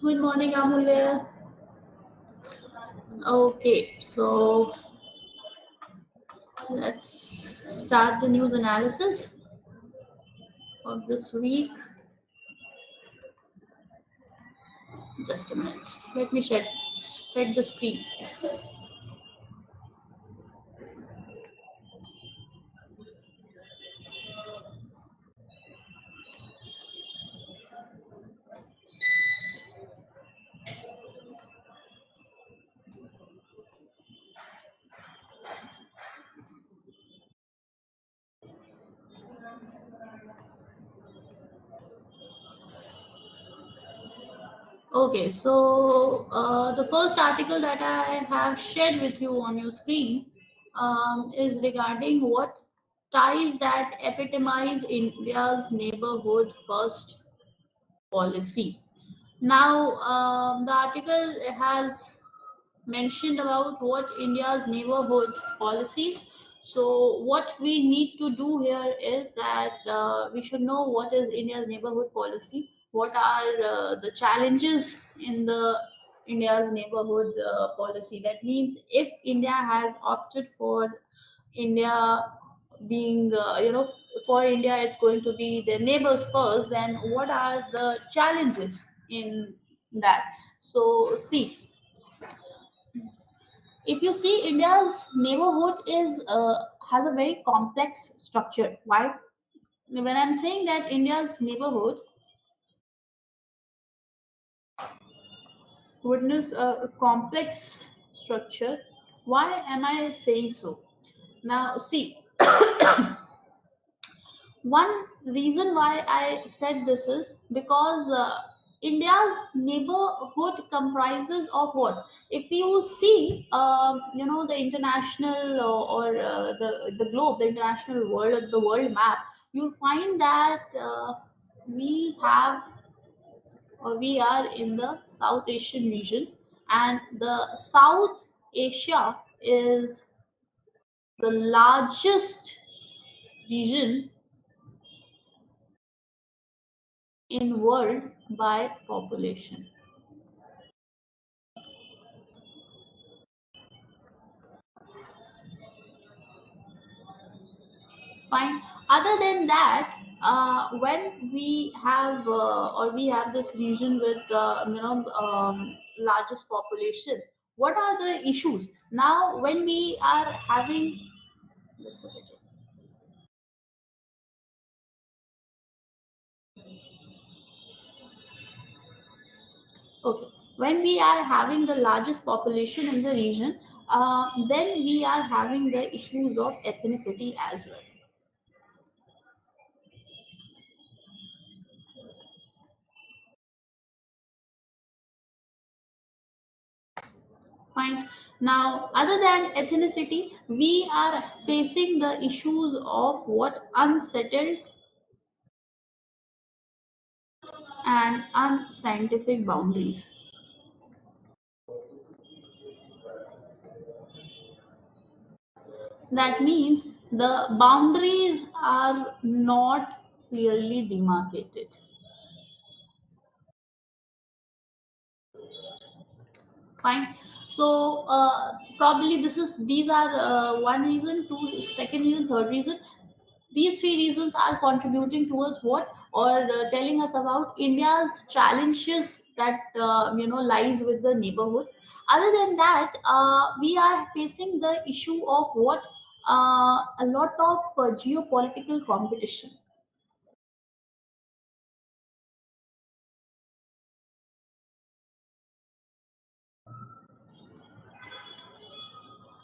Good morning, Amulya. Okay, so let's start the news analysis of this week. Just a minute. Let me set the screen. Okay, so the first article that I have shared with you on your screen is regarding what ties that epitomize India's neighborhood first policy. Now, the article has mentioned about what India's neighborhood policies. So what we need to do here is that we should know what is India's neighborhood policy, what are the challenges in the India's neighborhood policy. That means if India has opted for India being, for India, it's going to be their neighbors first, then what are the challenges in that? So, see, if you see India's neighborhood is has a very complex structure. Why? When I'm saying that India's neighborhood witness a complex structure, why am I saying so? Now see, one reason why I said this is because India's neighborhood comprises of what? If you see, the international or the globe, the international world, the world map, you'll find that we have or we are in the South Asian region, and the South Asia is the largest region in world by population. Fine. Other than that, when we have or we have this region with largest population, what are the issues? Now, when we are having, just a second. Okay, when we are having the largest population in the region, then we are having the issues of ethnicity as well. Fine. Now, other than ethnicity, we are facing the issues of what? Unsettled and unscientific boundaries. That means the boundaries are not clearly demarcated. Fine. So probably these are one reason, two, second reason, third reason. These three reasons are contributing towards what, or telling us about India's challenges that lies with the neighborhood. Other than that, we are facing the issue of what, a lot of geopolitical competition.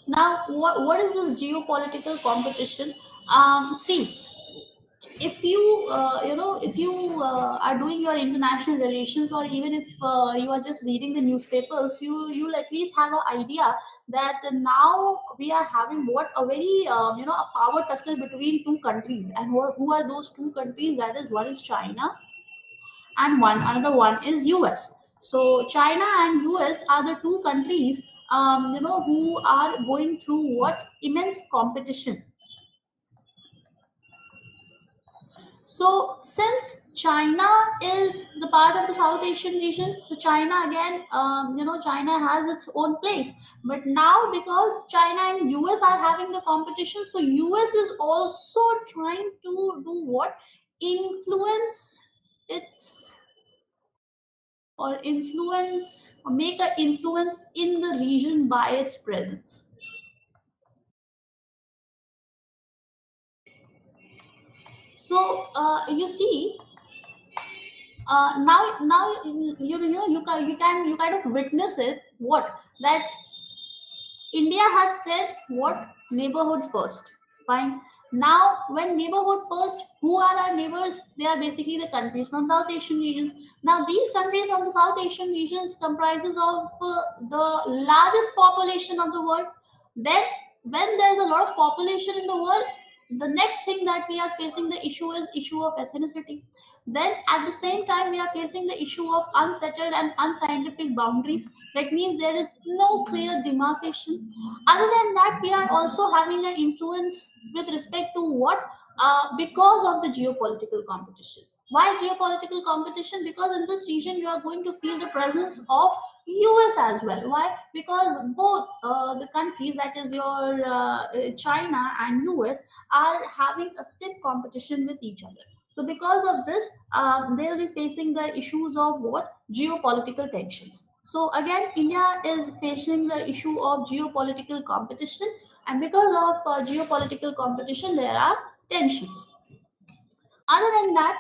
Now, what is this geopolitical competition? See, if you if you are doing your international relations, or even if you are just reading the newspapers, you'll at least have an idea that now we are having what, a very a power tussle between two countries. And who are those two countries? That is, one is China, and another one is US. So China and US are the two countries who are going through what, immense competition. So since China is the part of the South Asian region, so China again, China has its own place. But now because China and US are having the competition, so US is also trying to do what? Influence its or influence or make an influence in the region by its presence. So you see, now you kind of witness it what that India has said what neighborhood first. Fine. Now, when neighborhood first, who are our neighbors? They are basically the countries from South Asian regions. Now, these countries from the South Asian regions comprises of the largest population of the world. Then, when there is a lot of population in the world, the next thing that we are facing the issue is issue of ethnicity. Then, at the same time, we are facing the issue of unsettled and unscientific boundaries. That means there is no clear demarcation. Other than that, we are also having an influence with respect to what? Because of the geopolitical competition. Why geopolitical competition? Because in this region you are going to feel the presence of US as well. Why? Because both the countries, that is your China and US, are having a stiff competition with each other. So because of this, they'll be facing the issues of what? Geopolitical tensions. So again, India is facing the issue of geopolitical competition, and because of geopolitical competition, there are tensions. Other than that,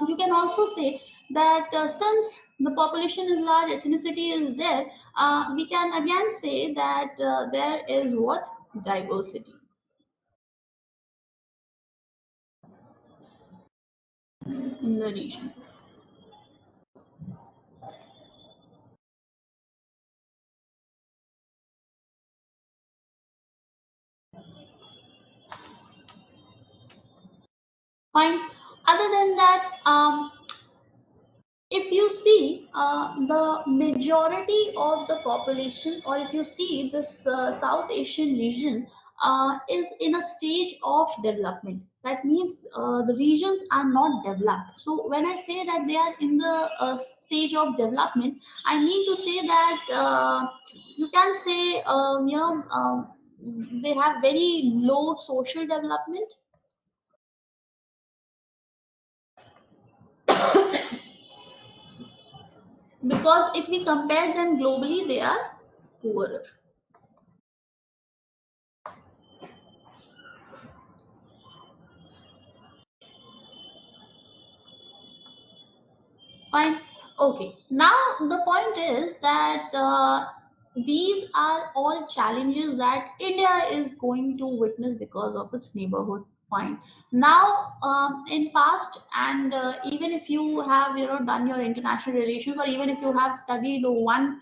you can also say that since the population is large, ethnicity is there, we can again say that there is what? Diversity in the region. Fine. Other than that, if you see the majority of the population, or if you see this South Asian region is in a stage of development. That means the regions are not developed. So when I say that they are in the stage of development, I mean to say that you can say they have very low social development, because if we compare them globally, they are poorer. Fine. Okay. Now the point is that these are all challenges that India is going to witness because of its neighborhood. Fine. Now, in past, and even if you have done your international relations, or even if you have studied one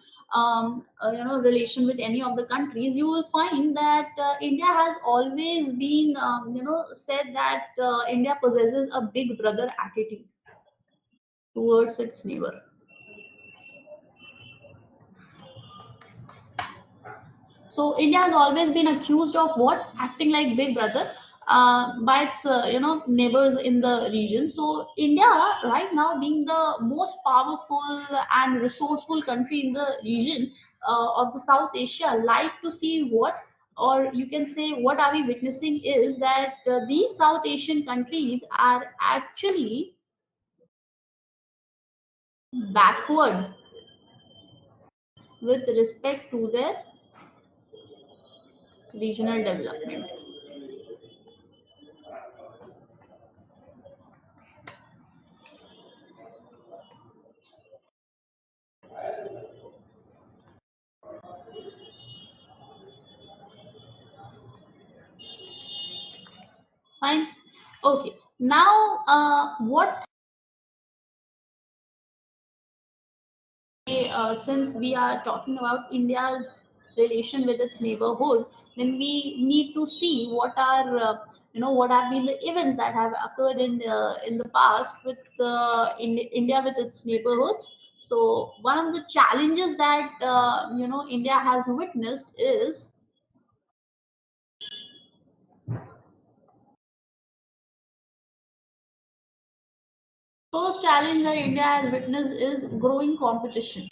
relation with any of the countries, you will find that India has always been said that India possesses a big brother attitude towards its neighbor. So India has always been accused of what? Acting like big brother by its neighbors in the region. So India right now, being the most powerful and resourceful country in the region of the South Asia, like to see what, or you can say what are we witnessing is that these South Asian countries are actually backward with respect to their regional development. Fine. Okay. Now, what since we are talking about India's relation with its neighborhood, then we need to see what are what have been the events that have occurred in the past with India with its neighborhoods. So one of the challenges that India has witnessed is First challenge that India has witnessed is growing competition.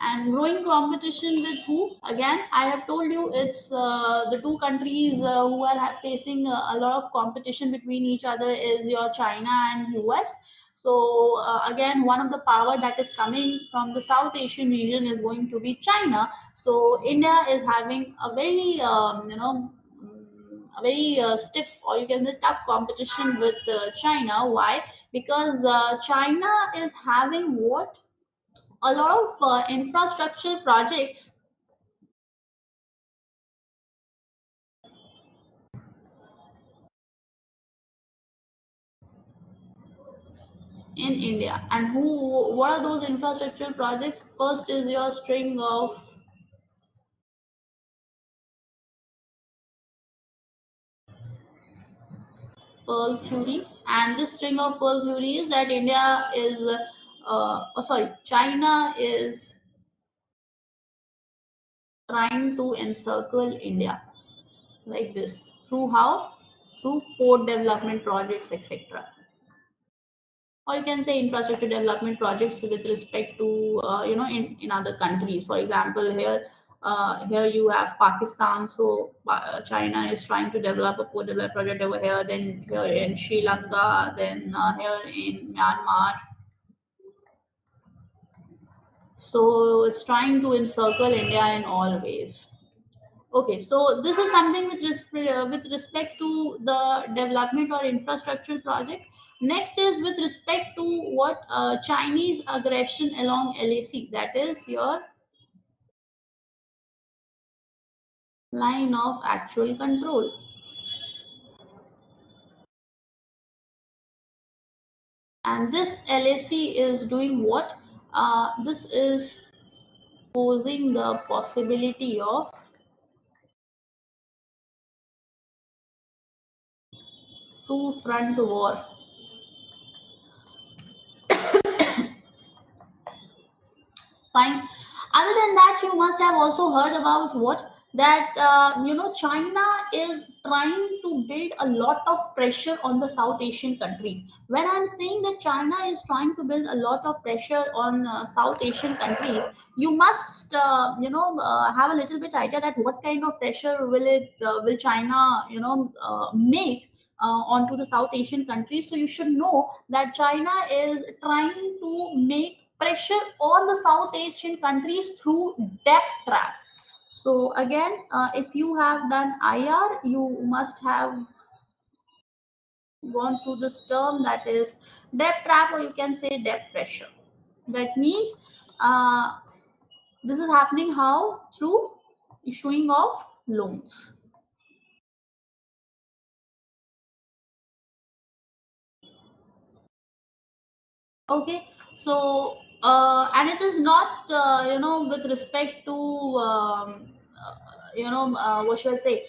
And growing competition with who? Again, I have told you it's the two countries who are facing a lot of competition between each other is your China and US. So again, one of the power that is coming from the South Asian region is going to be China. So India is having a very a very stiff, or you can say tough competition with China. Why? Because China is having what, a lot of infrastructure projects in India. And who? What are those infrastructure projects? First is your string of pearl theory, and this string of pearl theory is that India is, China is trying to encircle India like this through how? Through port development projects, etc. Or you can say infrastructure development projects with respect to in other countries. For example, here you have Pakistan, so China is trying to develop a port development project over here, then here in Sri Lanka, then here in Myanmar. So it's trying to encircle India in all ways. Okay, so this is something with respect to the development or infrastructure project. Next is with respect to what, Chinese aggression along LAC, that is your line of actual control. And this LAC is doing what? This is posing the possibility of two front war. Fine. Other than that, you must have also heard about what, that China is trying to build a lot of pressure on the South Asian countries. When I'm saying that China is trying to build a lot of pressure on South Asian countries, you must have a little bit idea that what kind of pressure will China make onto the South Asian countries. So you should know that China is trying to make pressure on the South Asian countries through debt trap. So again, if you have done IR, you must have gone through this term, that is debt trap, or you can say debt pressure. That means this is happening how? Through issuing of loans. Okay, so and it is not with respect to what should I say?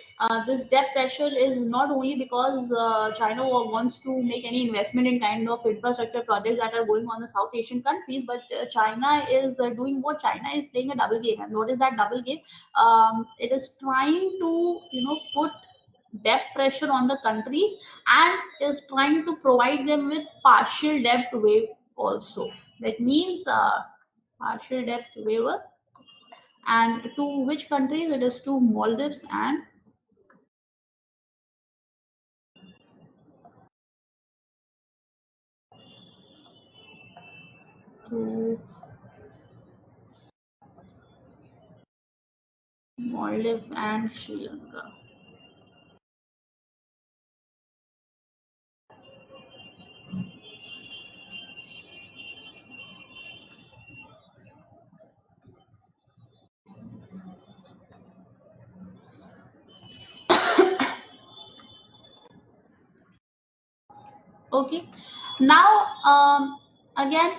This debt pressure is not only because China wants to make any investment in kind of infrastructure projects that are going on the South Asian countries, but China is doing what? China is playing a double game, and what is that double game? It is trying to put debt pressure on the countries, and is trying to provide them with partial debt waiver also. That means partial debt waiver, and to which countries? It is to Maldives and to Maldives and Sri Lanka. Okay, now again,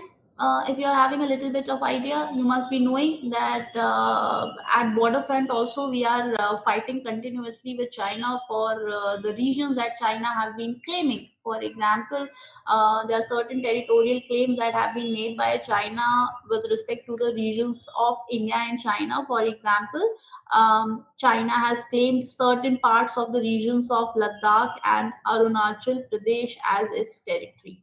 if you're having a little bit of idea, you must be knowing that at border front also we are fighting continuously with China for the regions that China have been claiming. For example, there are certain territorial claims that have been made by China with respect to the regions of India and China. For example, China has claimed certain parts of the regions of Ladakh and Arunachal Pradesh as its territory.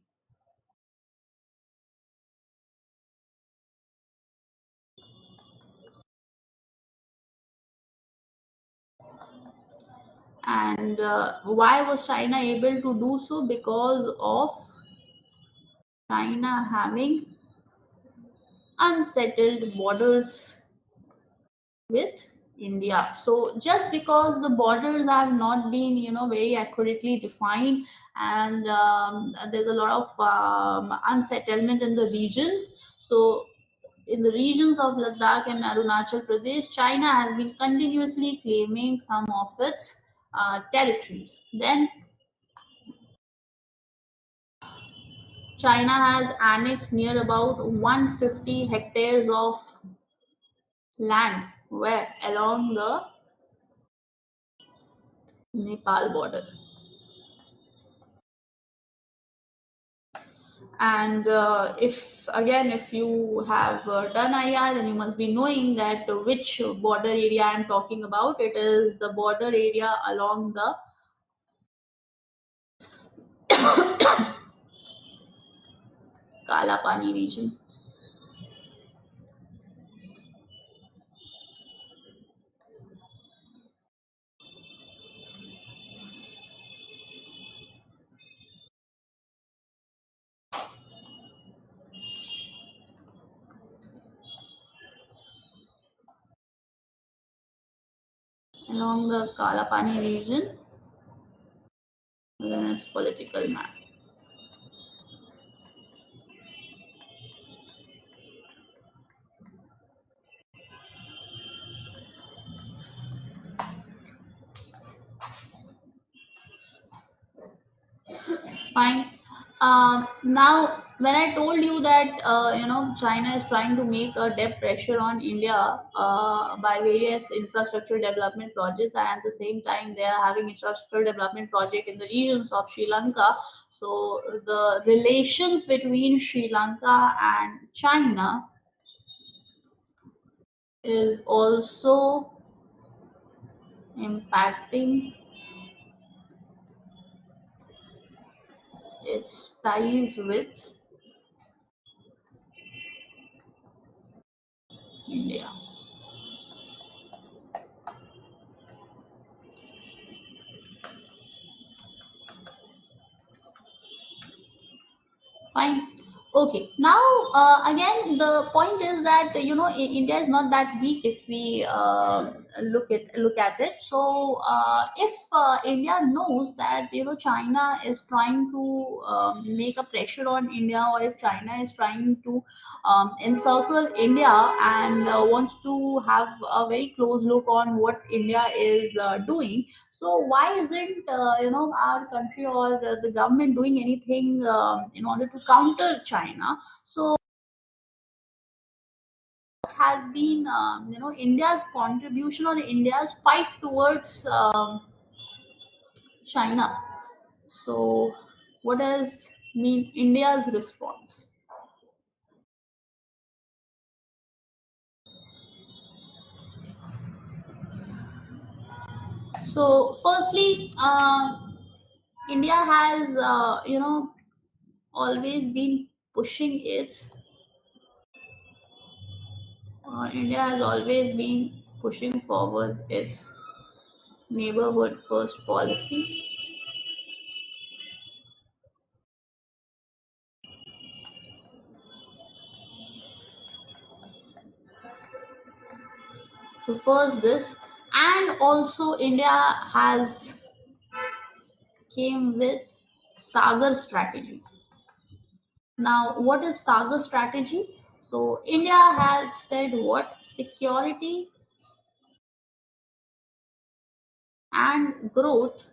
And why was China able to do so? Because of China having unsettled borders with India. So just because the borders have not been, very accurately defined, and there's a lot of unsettlement in the regions. So in the regions of Ladakh and Arunachal Pradesh, China has been continuously claiming some of its territories. Then China has annexed near about 150 hectares of land where along the Nepal border. And if you have done IR, then you must be knowing that which border area I'm talking about. It is the border area along the Kalapani region. Along the Kalapani region, then its political map. Fine. Now, when I told you that China is trying to make a debt pressure on India by various infrastructure development projects, and at the same time they are having infrastructure development project in the regions of Sri Lanka. So the relations between Sri Lanka and China is also impacting its ties with India. Fine. Okay. Now, again, the point is that India is not that weak if we look at it. So, if India knows that China is trying to make a pressure on India, or if China is trying to encircle India and wants to have a very close look on what India is doing, so why isn't our country or the government doing anything in order to counter China? So what has been India's contribution or India's fight towards China? So what does mean India's response? So firstly, India has always been pushing its India has always been pushing forward its neighborhood first policy. So first this, and also India has came with Sagar strategy. Now, what is Sagar strategy? So India has said what security and growth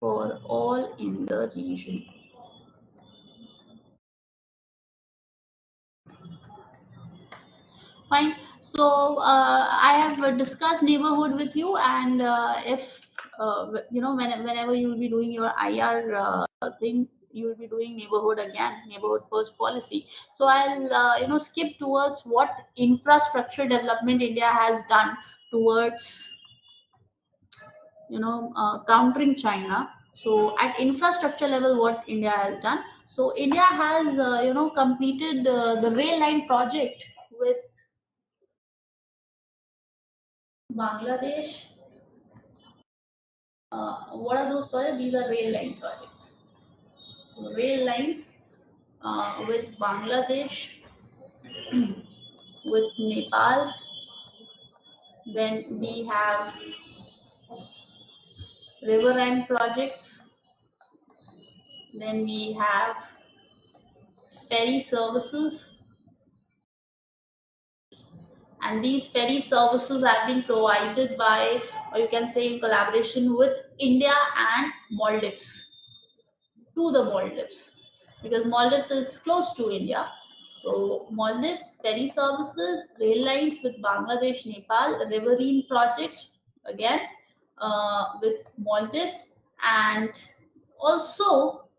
for all in the region. Fine. So I have discussed neighborhood with you, and if whenever you will be doing your IR thing, you will be doing neighborhood again, neighborhood first policy. So I'll skip towards what infrastructure development India has done towards countering China. So at infrastructure level, what India has done. So India has completed the rail line project with Bangladesh. What are those projects? These are rail line projects. Rail lines with Bangladesh, with Nepal. Then we have river line projects. Then we have ferry services. And these ferry services have been provided by, or you can say in collaboration with India and Maldives, to the Maldives, because Maldives is close to India. So Maldives ferry services, rail lines with Bangladesh, Nepal, riverine projects again with Maldives, and also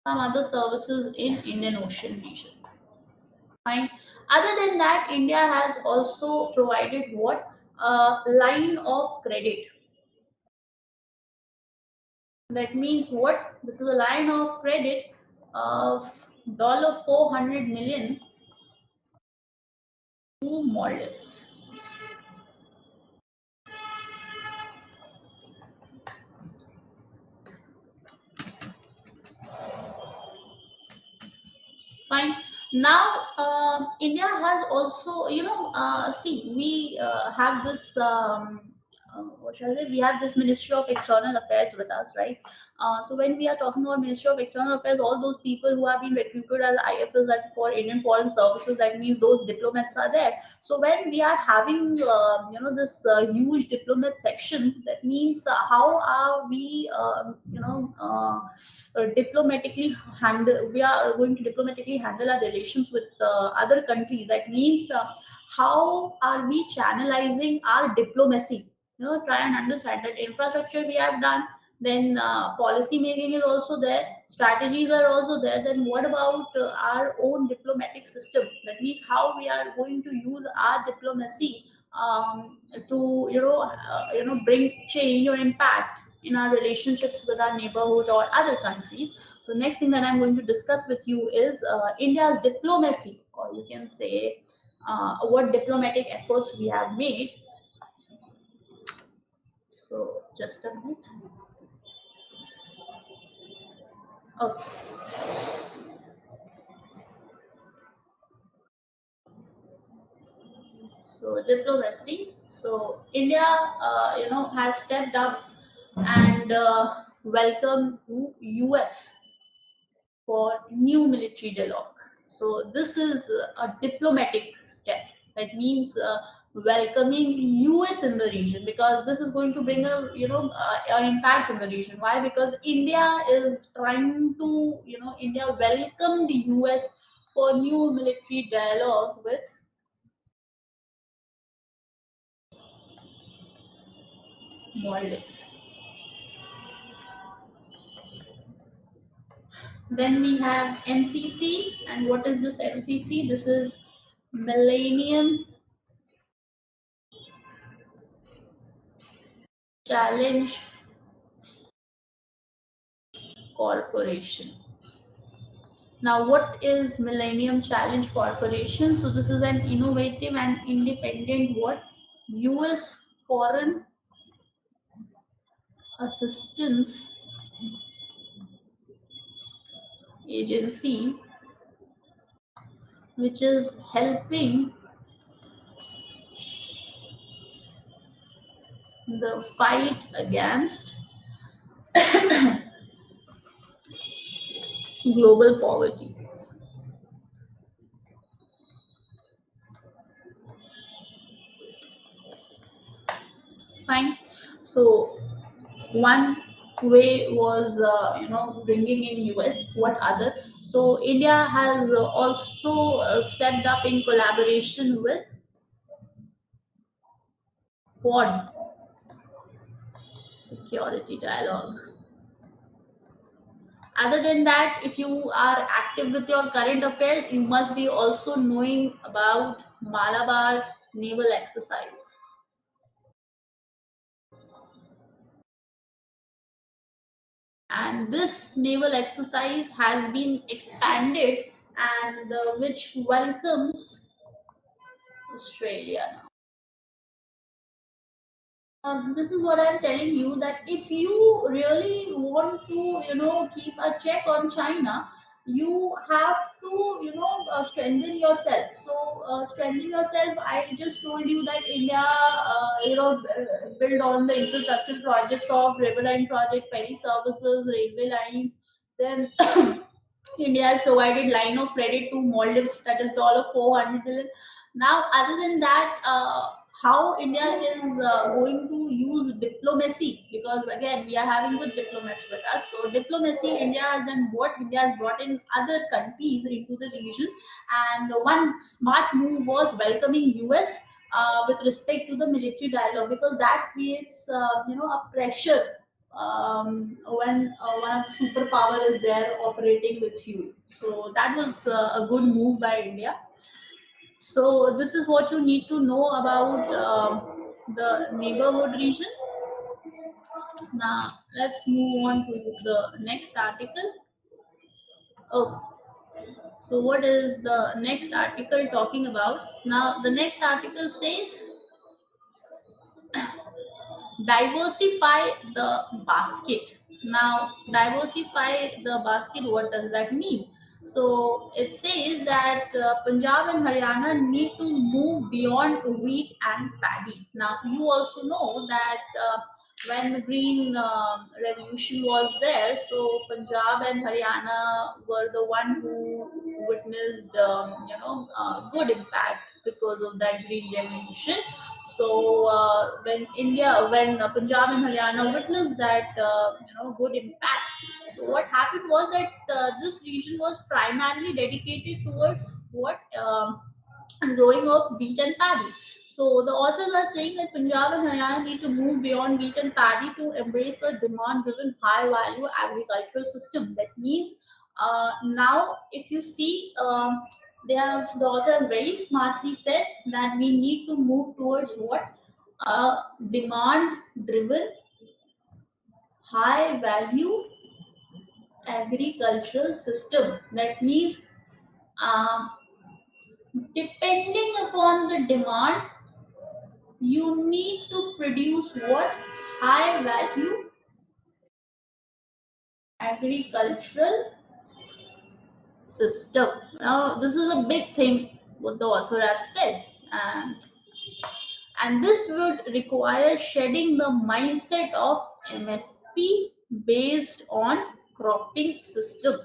some other services in Indian Ocean region. Fine. Other than that, India has also provided what line of credit. That means what? This is a line of credit of $400 million to Maldives. Fine. Now, India has also, see, we have this. What shall I say? We have this Ministry of External Affairs with us, right? So when we are talking about Ministry of External Affairs, all those people who have been recruited as IFS, that for Indian Foreign Services, that means those diplomats are there. So when we are having, this huge diplomat section, that means how are we, diplomatically handle we are going to diplomatically handle our relations with other countries. That means how are we channelizing our diplomacy, try and understand that infrastructure we have done, then policy making is also there, strategies are also there, then what about our own diplomatic system? That means how we are going to use our diplomacy to bring change or impact in our relationships with our neighborhood or other countries. So next thing that I'm going to discuss with you is India's diplomacy, or you can say what diplomatic efforts we have made. So just a minute. Okay. So diplomacy. So India, has stepped up and welcomed US for new military dialogue. So this is a diplomatic step. That means welcoming US in the region, because this is going to bring a an impact in the region. Why? Because India is trying to India welcome the US for new military dialogue with Maldives. Then we have MCC, and what is this MCC? This is Millennium Challenge Corporation. Now, what is Millennium Challenge Corporation? So, this is an innovative and independent what? US Foreign Assistance Agency, which is helping the fight against global poverty. Fine. So, one way was bringing in US. What other? So India has also stepped up in collaboration with Quad security dialogue. Other than that, if you are active with your current affairs, you must be also knowing about Malabar naval exercise. And this naval exercise has been expanded, and which welcomes Australia. This is what I'm telling you, that if you really want to, keep a check on China, you have to, strengthen yourself. So, strengthen yourself. I just told you that India, build on the infrastructure projects of river line project, ferry services, railway lines. Then India has provided line of credit to Maldives, that is $400 billion. Now, other than that, how India is going to use diplomacy, because again we are having good diplomats with us. So diplomacy, India has done what? India has brought in other countries into the region, and one smart move was welcoming US with respect to the military dialogue, because that creates a pressure when one of the superpower is there operating with you. So that was a good move by India. So this is what you need to know about the neighborhood region. Now let's move on to the next article. Oh, so what is the next article talking about? Now the next article says diversify the basket. Now diversify the basket, what does that mean? So it says that Punjab and Haryana need to move beyond wheat and paddy. Now you also know that when the green revolution was there, so Punjab and Haryana were the one who witnessed good impact because of that green revolution. So when Punjab and Haryana witnessed that good impact, so what happened was that this region was primarily dedicated towards what growing of wheat and paddy. So the authors are saying that Punjab and Haryana need to move beyond wheat and paddy to embrace a demand-driven, high-value agricultural system. That means now, if you see, the author has very smartly said that we need to move towards what, a demand-driven, high-value agricultural system. That means um, depending upon the demand, you need to produce what, high value agricultural system. Now this is a big thing what the author have said, and this would require shedding the mindset of MSP based on cropping system.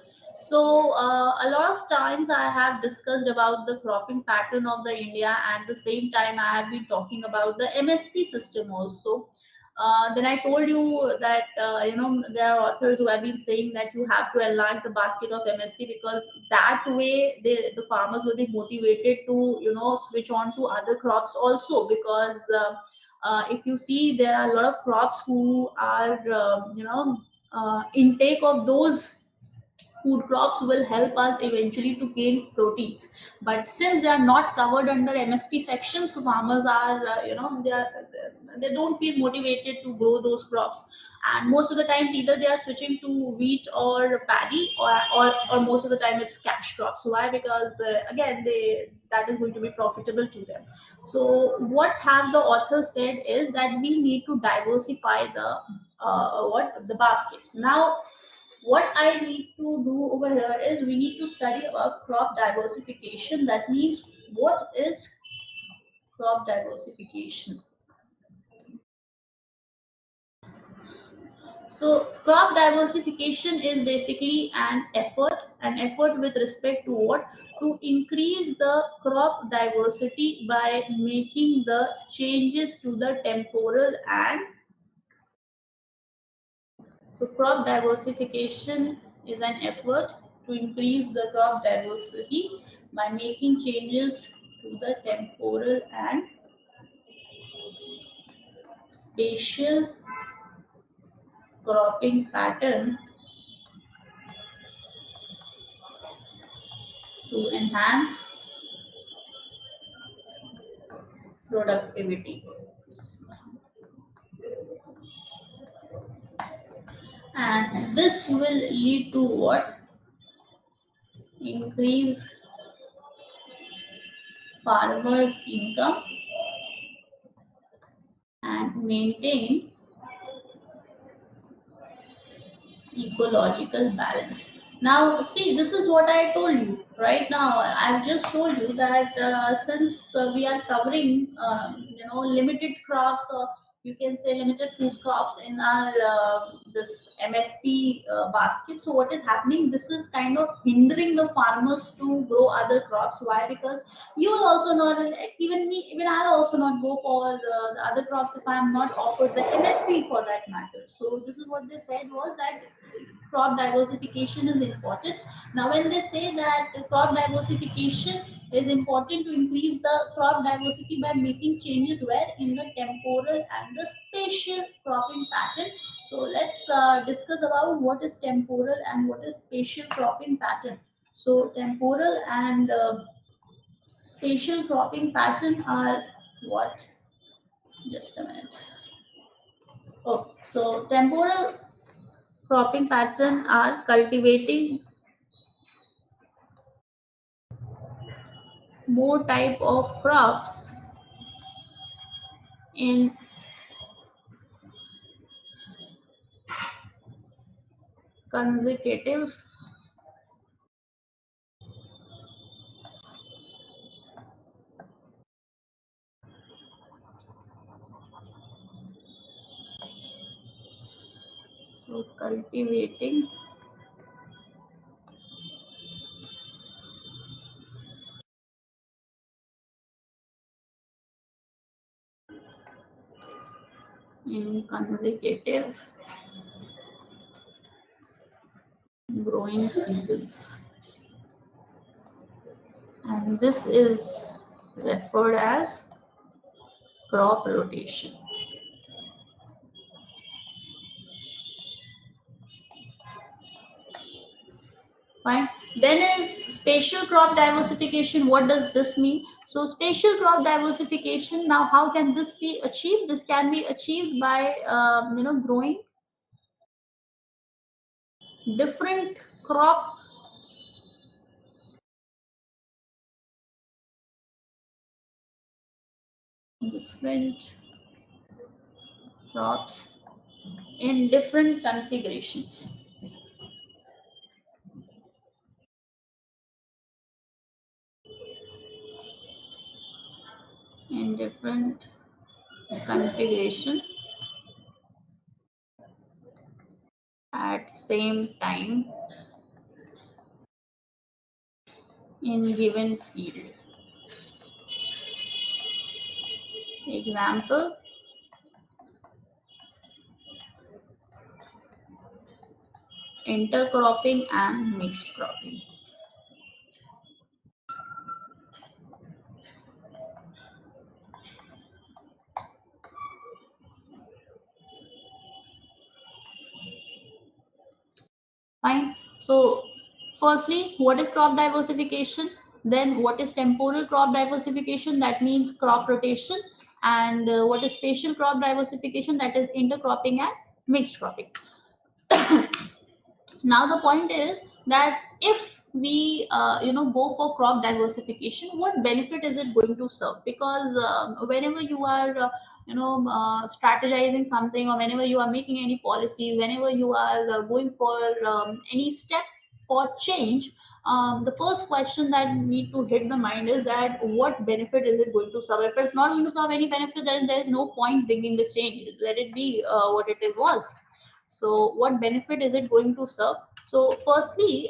So a lot of times I have discussed about the cropping pattern of the India, and the same time I have been talking about the MSP system also. Then I told you that there are authors who have been saying that you have to enlarge the basket of MSP, because that way the farmers will be motivated to switch on to other crops also, because if you see, there are a lot of crops who are intake of those food crops will help us eventually to gain proteins, but since they are not covered under MSP section, so farmers are they don't feel motivated to grow those crops, and most of the times either they are switching to wheat or paddy, or most of the time it's cash crops. Why? Because again, they that is going to be profitable to them. So what have the author said is that we need to diversify the basket. Now what I need to do over here is we need to study about crop diversification. That means, what is crop diversification? So crop diversification is basically an effort with respect to what? To increase the crop diversity by making the changes to the temporal and So crop diversification is an effort to increase the crop diversity by making changes to the temporal and spatial cropping pattern to enhance productivity. And this will lead to what? Increase farmers' income and maintain ecological balance. Now, see, this is what I told you right now. I've just told you that since we are covering, limited crops, or you can say limited food crops in our this MSP basket. So, what is happening? This is kind of hindering the farmers to grow other crops. Why? Because you will also not, even me, even I'll also not go for the other crops if I'm not offered the MSP for that matter. So, this is what they said was that crop diversification is important. Now, when they say that crop diversification is important to increase the crop diversity by making changes where in the temporal and the spatial cropping pattern. So, let's discuss about what is temporal and what is spatial cropping pattern. So, temporal and spatial cropping pattern are what? Just a minute. Oh, so temporal cropping pattern are cultivating more type of crops in consecutive so cultivating in consecutive growing seasons, and this is referred as crop rotation. Fine. Then is spatial crop diversification. What does this mean? So spatial crop diversification, now how can this be achieved? This can be achieved by growing different crop different crops in different configurations. In different configuration at same time in given field. Example, intercropping and mixed cropping. Fine. So, firstly, what is crop diversification? Then, what is temporal crop diversification? That means crop rotation. And what is spatial crop diversification? That is intercropping and mixed cropping. Now the point is that if we go for crop diversification, what benefit is it going to serve? Because whenever you are strategizing something, or whenever you are making any policies, whenever you are going for any step for change, the first question that need to hit the mind is that what benefit is it going to serve? If it's not going to serve any benefit, then there is no point bringing the change. Let it be what it was. So what benefit is it going to serve? So firstly,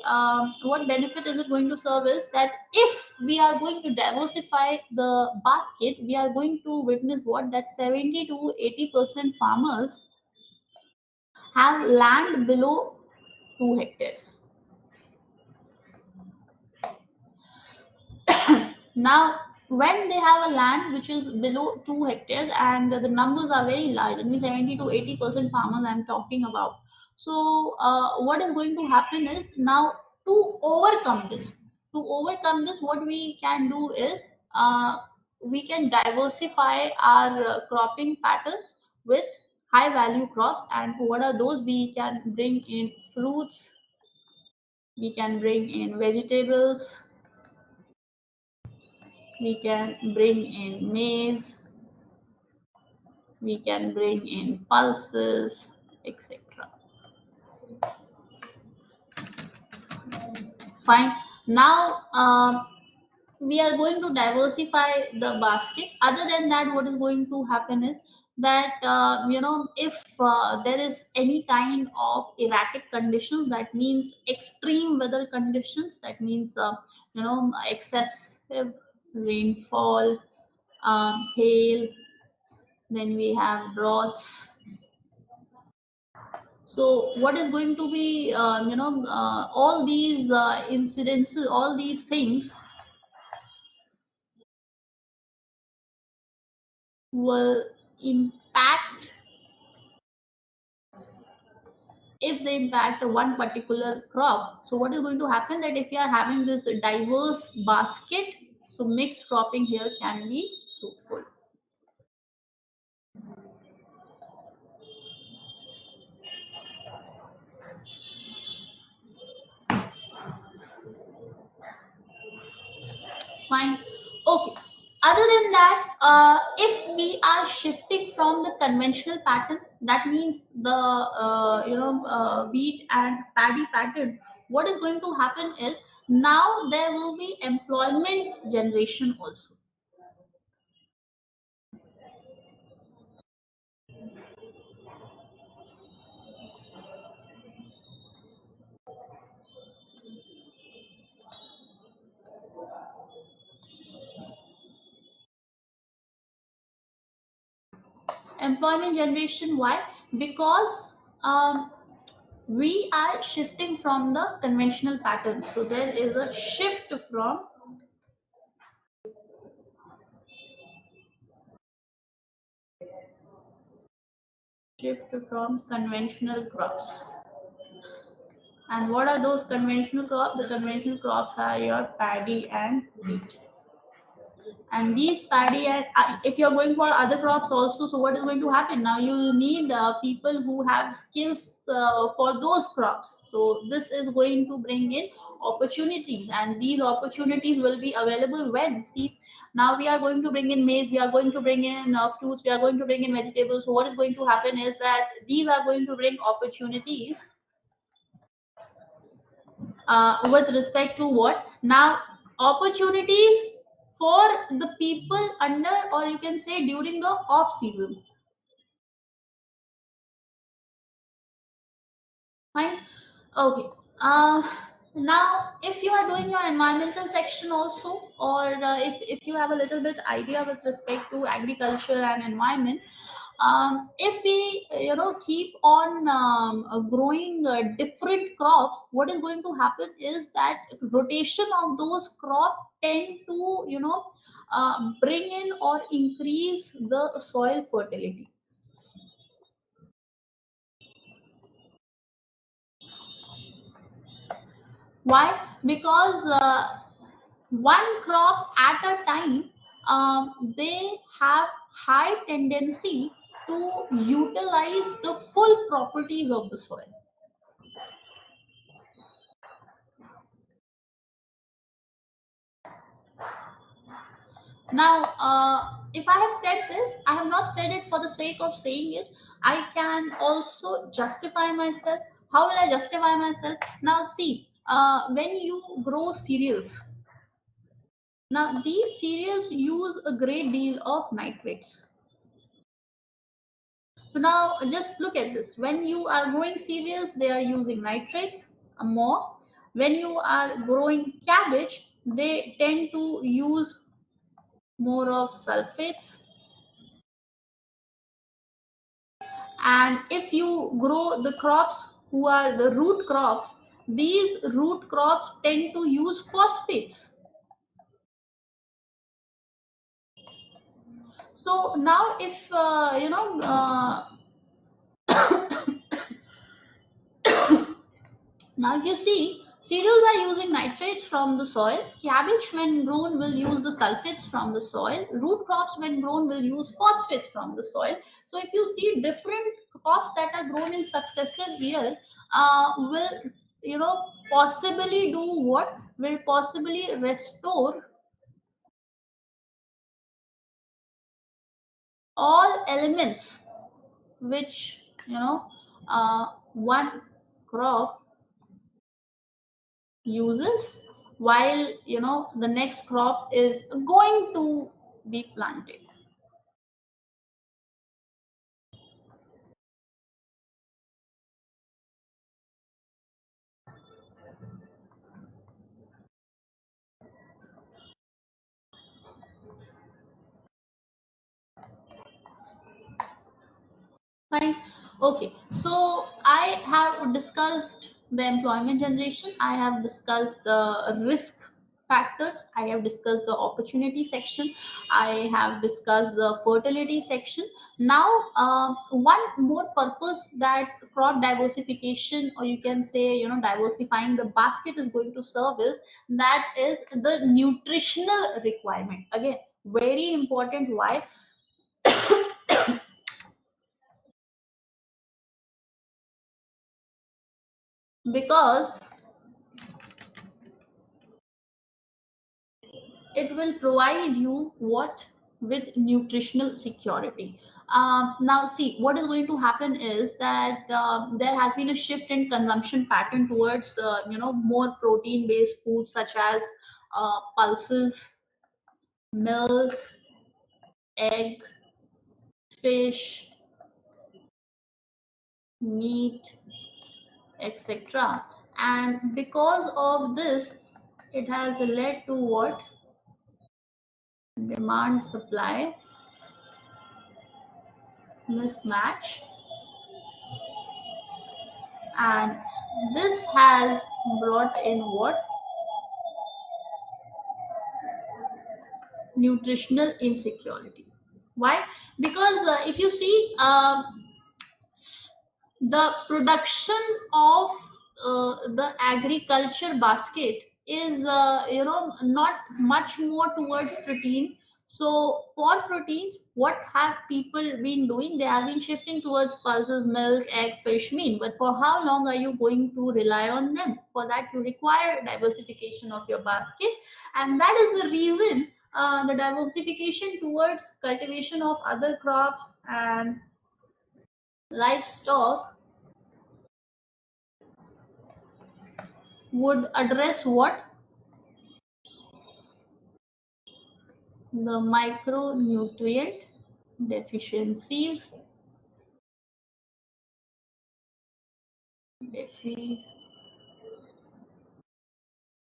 what benefit is it going to serve is that if we are going to diversify the basket, we are going to witness what, that 70 to 80% farmers have land below 2 hectares. Now, when they have a land which is below 2 hectares and the numbers are very large, that means 70 to 80% farmers I'm talking about. So, what is going to happen is now to overcome this, what we can do is we can diversify our cropping patterns with high value crops. And what are those? We can bring in fruits, we can bring in vegetables, we can bring in maize, we can bring in pulses, etc. Fine. Now we are going to diversify the basket. Other than that, what is going to happen is that if there is any kind of erratic conditions, that means extreme weather conditions, that means excessive rainfall, hail, then we have droughts. So what is going to be all these incidences, all these things will impact, if they impact one particular crop. So what is going to happen, that if you are having this diverse basket, so mixed cropping here can be fruitful. Fine. Okay. Other than that, if we are shifting from the conventional pattern, that means the wheat and paddy pattern. What is going to happen is now there will be employment generation also. Employment generation. Why? Because we are shifting from the conventional pattern. So there is a shift from conventional crops. And what are those conventional crops? The conventional crops are your paddy and wheat. And these paddy and if you're going for other crops also, so what is going to happen? Now you need people who have skills for those crops. So this is going to bring in opportunities, and these opportunities will be available when, see, now we are going to bring in maize, we are going to bring in fruits, we are going to bring in vegetables. So what is going to happen is that these are going to bring opportunities with respect to what now, opportunities for the people under, or you can say during the off season. Fine. Okay. uh, Now if you are doing your environmental section also, or if you have a little bit idea with respect to agriculture and environment, if we keep on growing different crops, what is going to happen is that rotation of those crops tend to bring in or increase the soil fertility. Why? Because one crop at a time, they have high tendency to utilize the full properties of the soil. Now, if I have said this, I have not said it for the sake of saying it. I can also justify myself. How will I justify myself? Now, see, when you grow cereals, now these cereals use a great deal of nitrates. So now just look at this. When you are growing cereals, they are using nitrates more. When you are growing cabbage, they tend to use more of sulfates. And if you grow the crops who are the root crops, these root crops tend to use phosphates. So now if now if you see, cereals are using nitrates from the soil. Cabbage when grown will use the sulfates from the soil. Root crops when grown will use phosphates from the soil. So if you see different crops that are grown in successive year, will possibly do what? Will possibly restore all elements which one crop uses while the next crop is going to be planted. Fine. Okay. So I have discussed the employment generation. I have discussed the risk factors. I have discussed the opportunity section. I have discussed the fertility section. Now, one more purpose that crop diversification, or you can say, diversifying the basket is going to serve is that is the nutritional requirement. Again, very important. Why? Because it will provide you what? With nutritional security. Now see, what is going to happen is that there has been a shift in consumption pattern towards more protein based foods such as pulses, milk, egg, fish, meat, etc. And because of this, it has led to what? Demand supply mismatch. And this has brought in what? Nutritional insecurity. Why? Because if you see, the production of the agriculture basket is not much more towards protein. So for proteins, what have people been doing? They have been shifting towards pulses, milk, egg, fish, meat. But for how long are you going to rely on them? For that you require diversification of your basket, and that is the reason the diversification towards cultivation of other crops and livestock would address what? The micronutrient deficiencies,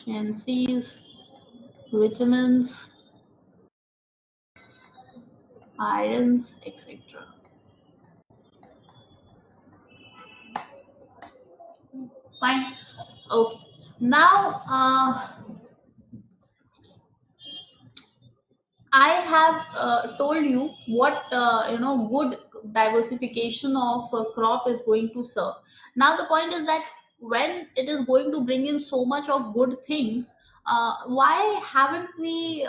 deficiencies, vitamins, irons, etc. Fine. Okay. Now, I have told you what good diversification of crop is going to serve. Now the point is that when it is going to bring in so much of good things, why haven't we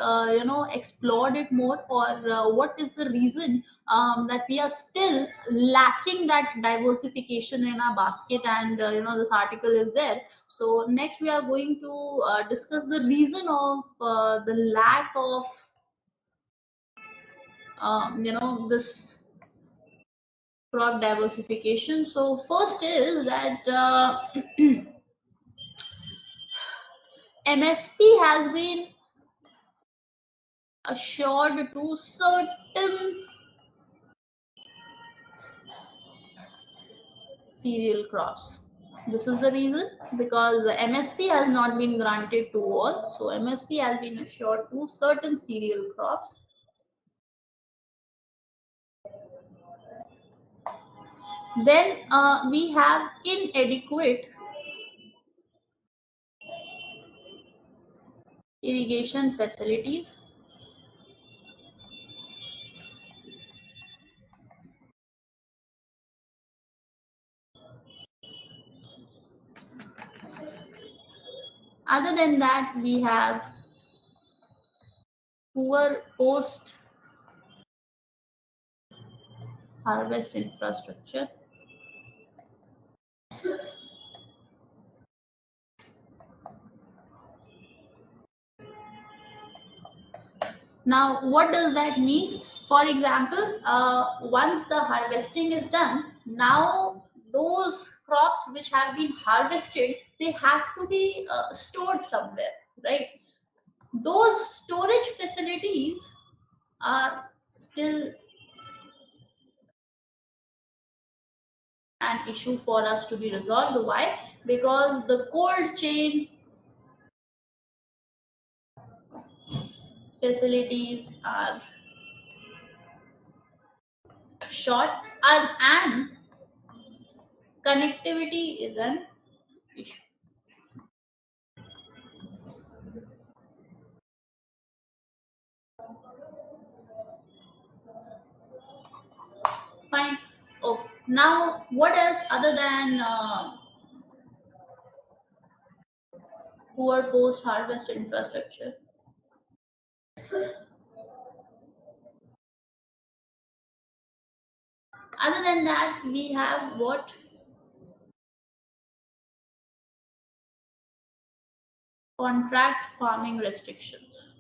explored it more, or what is the reason that we are still lacking that diversification in our basket? And this article is there. So next we are going to discuss the reason of the lack of this crop diversification. So first is that MSP has been assured to certain cereal crops. This is the reason, because the MSP has not been granted to all. So MSP has been assured to certain cereal crops. Then we have inadequate irrigation facilities. Other than that, we have poor post harvest infrastructure. Now, what does that mean? For example, once the harvesting is done, now those crops which have been harvested, they have to be stored somewhere, right? Those storage facilities are still an issue for us to be resolved. Why? Because the cold chain facilities are short, and connectivity is an issue. Fine. Oh, now what else other than poor post harvest infrastructure? Other than that, we have what? Contract farming restrictions.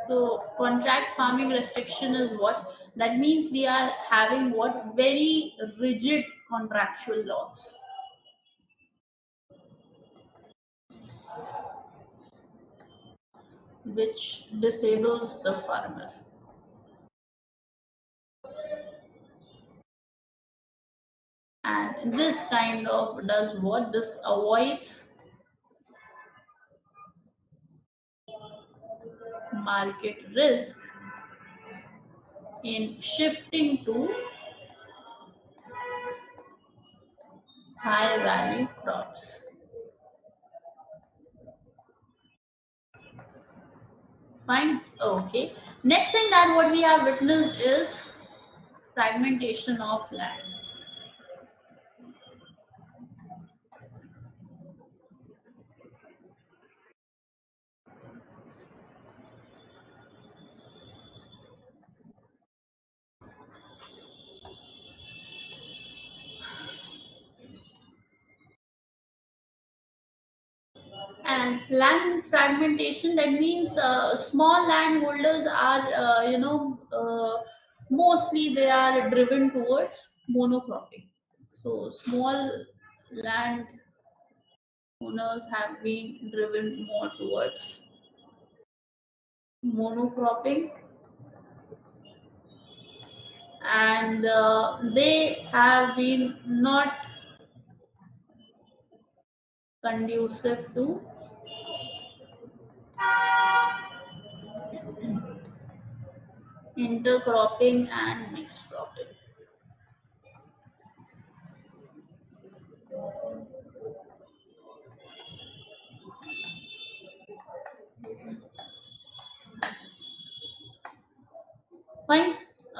So contract farming restriction is what? That means we are having what? Very rigid contractual laws, which disables the farmer. And this kind of does what? This avoids market risk in shifting to high value crops. Fine. Okay. Next thing that what we have witnessed is fragmentation of land. And land fragmentation, that means small landholders are, mostly they are driven towards monocropping. So small land owners have been driven more towards monocropping, and they have been not conducive to intercropping and mixed cropping. Fine.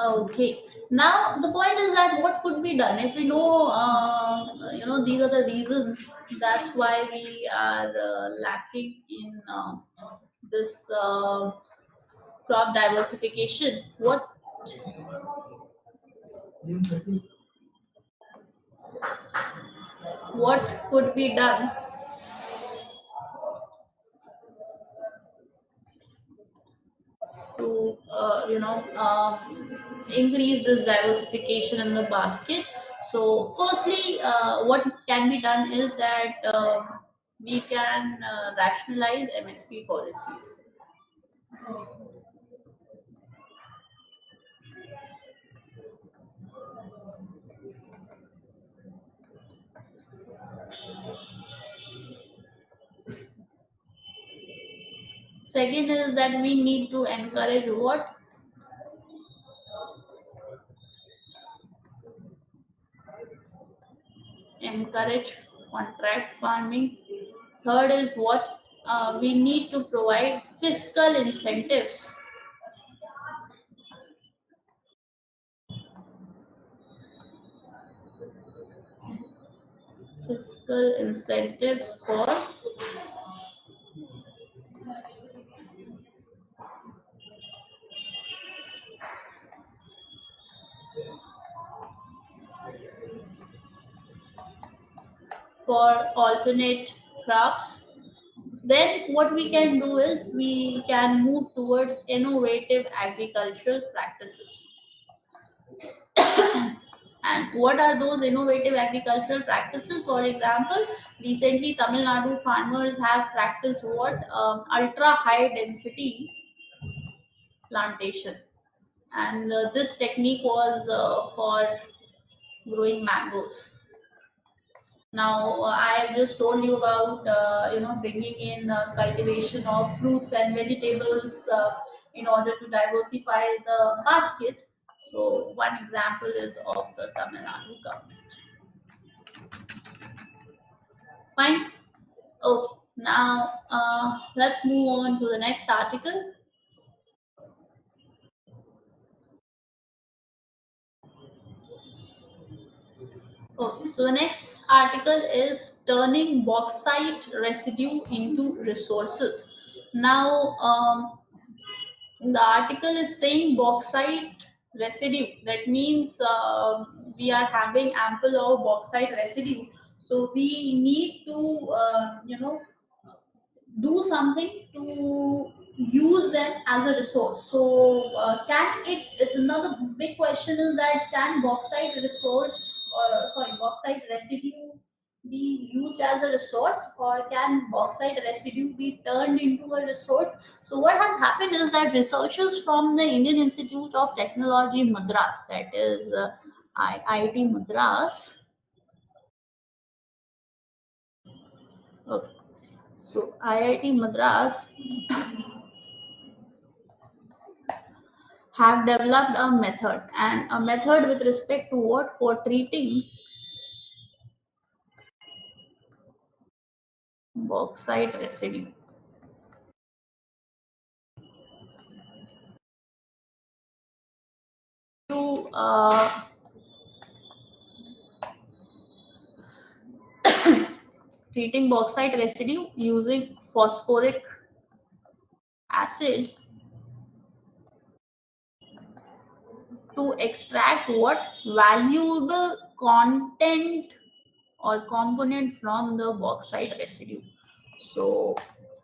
Okay. Now the point is that what could be done if we know, these are the reasons. That's why we are lacking in this crop diversification. What could be done to increase this diversification in the basket? So firstly, what can be done is that we can rationalize MSP policies. Second is that we need to encourage what? Encourage contract farming. Third is what? We need to provide fiscal incentives. Fiscal incentives for alternate crops. Then what we can do is we can move towards innovative agricultural practices. And what are those innovative agricultural practices? For example, recently Tamil Nadu farmers have practiced what? Ultra high density plantation. And this technique was for growing mangoes. Now, I have just told you about bringing in cultivation of fruits and vegetables in order to diversify the basket. So, one example is of the Tamil Nadu government. Fine. Okay. Now, let's move on to the next article. Okay. So, the next article is turning bauxite residue into resources. Now, the article is saying bauxite residue. That means we are having ample of bauxite residue. So we need to, do something to use them as a resource. So can it? Another big question is that can bauxite resource, or sorry, bauxite residue be used as a resource, or can bauxite residue be turned into a resource? So what has happened is that researchers from the Indian Institute of Technology Madras, that is IIT Madras. Okay. So IIT Madras have developed a method, and a method with respect to what? For treating bauxite residue. To treating bauxite residue using phosphoric acid to extract what? Valuable content or component from the bauxite residue. So,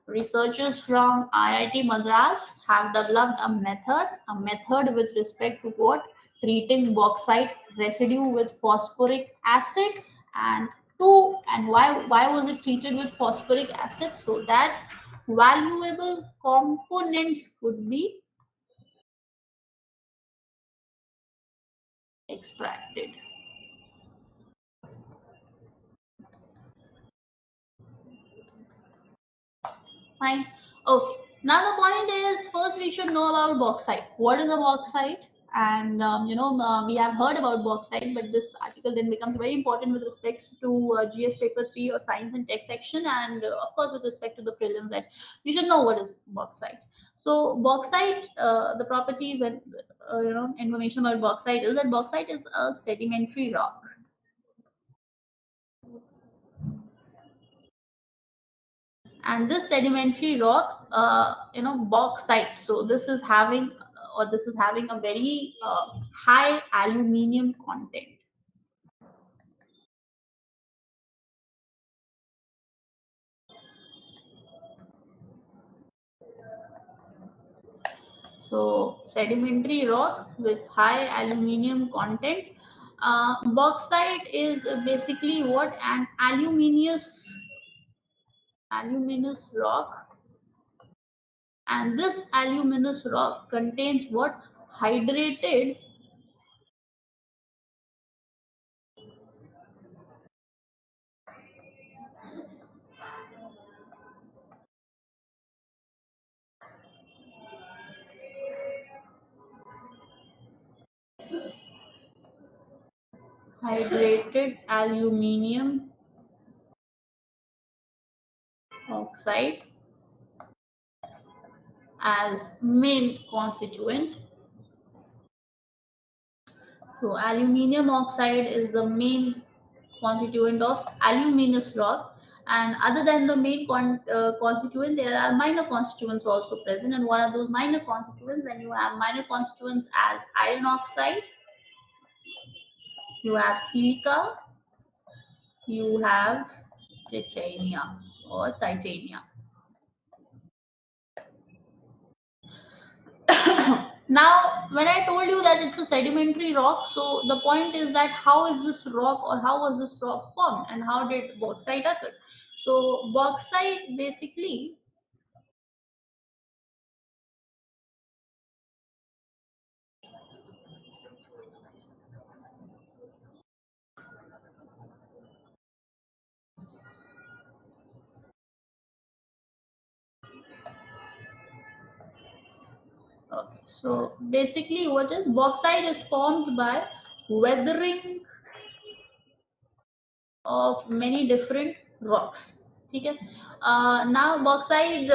researchers from IIT Madras have developed a method with respect to what? Treating bauxite residue with phosphoric acid, and why was it treated with phosphoric acid? So that valuable components could be extracted. Fine. Okay. Now the point is, first we should know about bauxite. What is a bauxite? And we have heard about bauxite, but this article then becomes very important with respect to GS paper 3 or science and tech section, and of course with respect to the prelims, that you should know what is bauxite. So bauxite, the properties and information about bauxite is that bauxite is a sedimentary rock, and this sedimentary rock, bauxite, so this is having a very high aluminium content. So sedimentary rock with high aluminium content. Bauxite is basically what? An aluminous rock, and this aluminous rock contains what? Hydrated hydrated aluminium oxide as main constituent. So aluminium oxide is the main constituent of aluminous rock, and other than the main constituent, there are minor constituents also present. And one of those minor constituents, then you have minor constituents as iron oxide, you have silica, you have titanium or titanium. Now, when I told you that it's a sedimentary rock, so the point is that how is this rock, or how was this rock formed, and how did bauxite occur? So bauxite basically, okay, so basically what is bauxite is formed by weathering of many different rocks. Okay. Now bauxite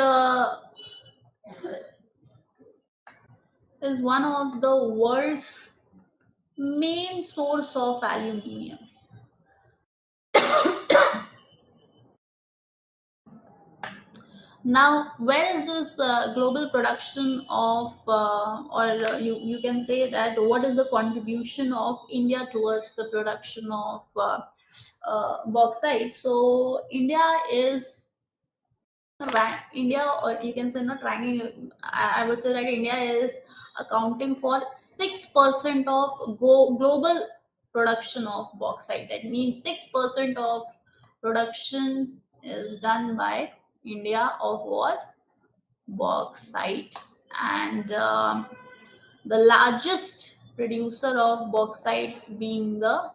is one of the world's main source of aluminium. Now, where is this global production of, you can say that what is the contribution of India towards the production of bauxite? So, India is India, or you can say not ranking. I would say that India is accounting for 6% of global production of bauxite. That means 6% of production is done by India of what? Bauxite. And the largest producer of bauxite being the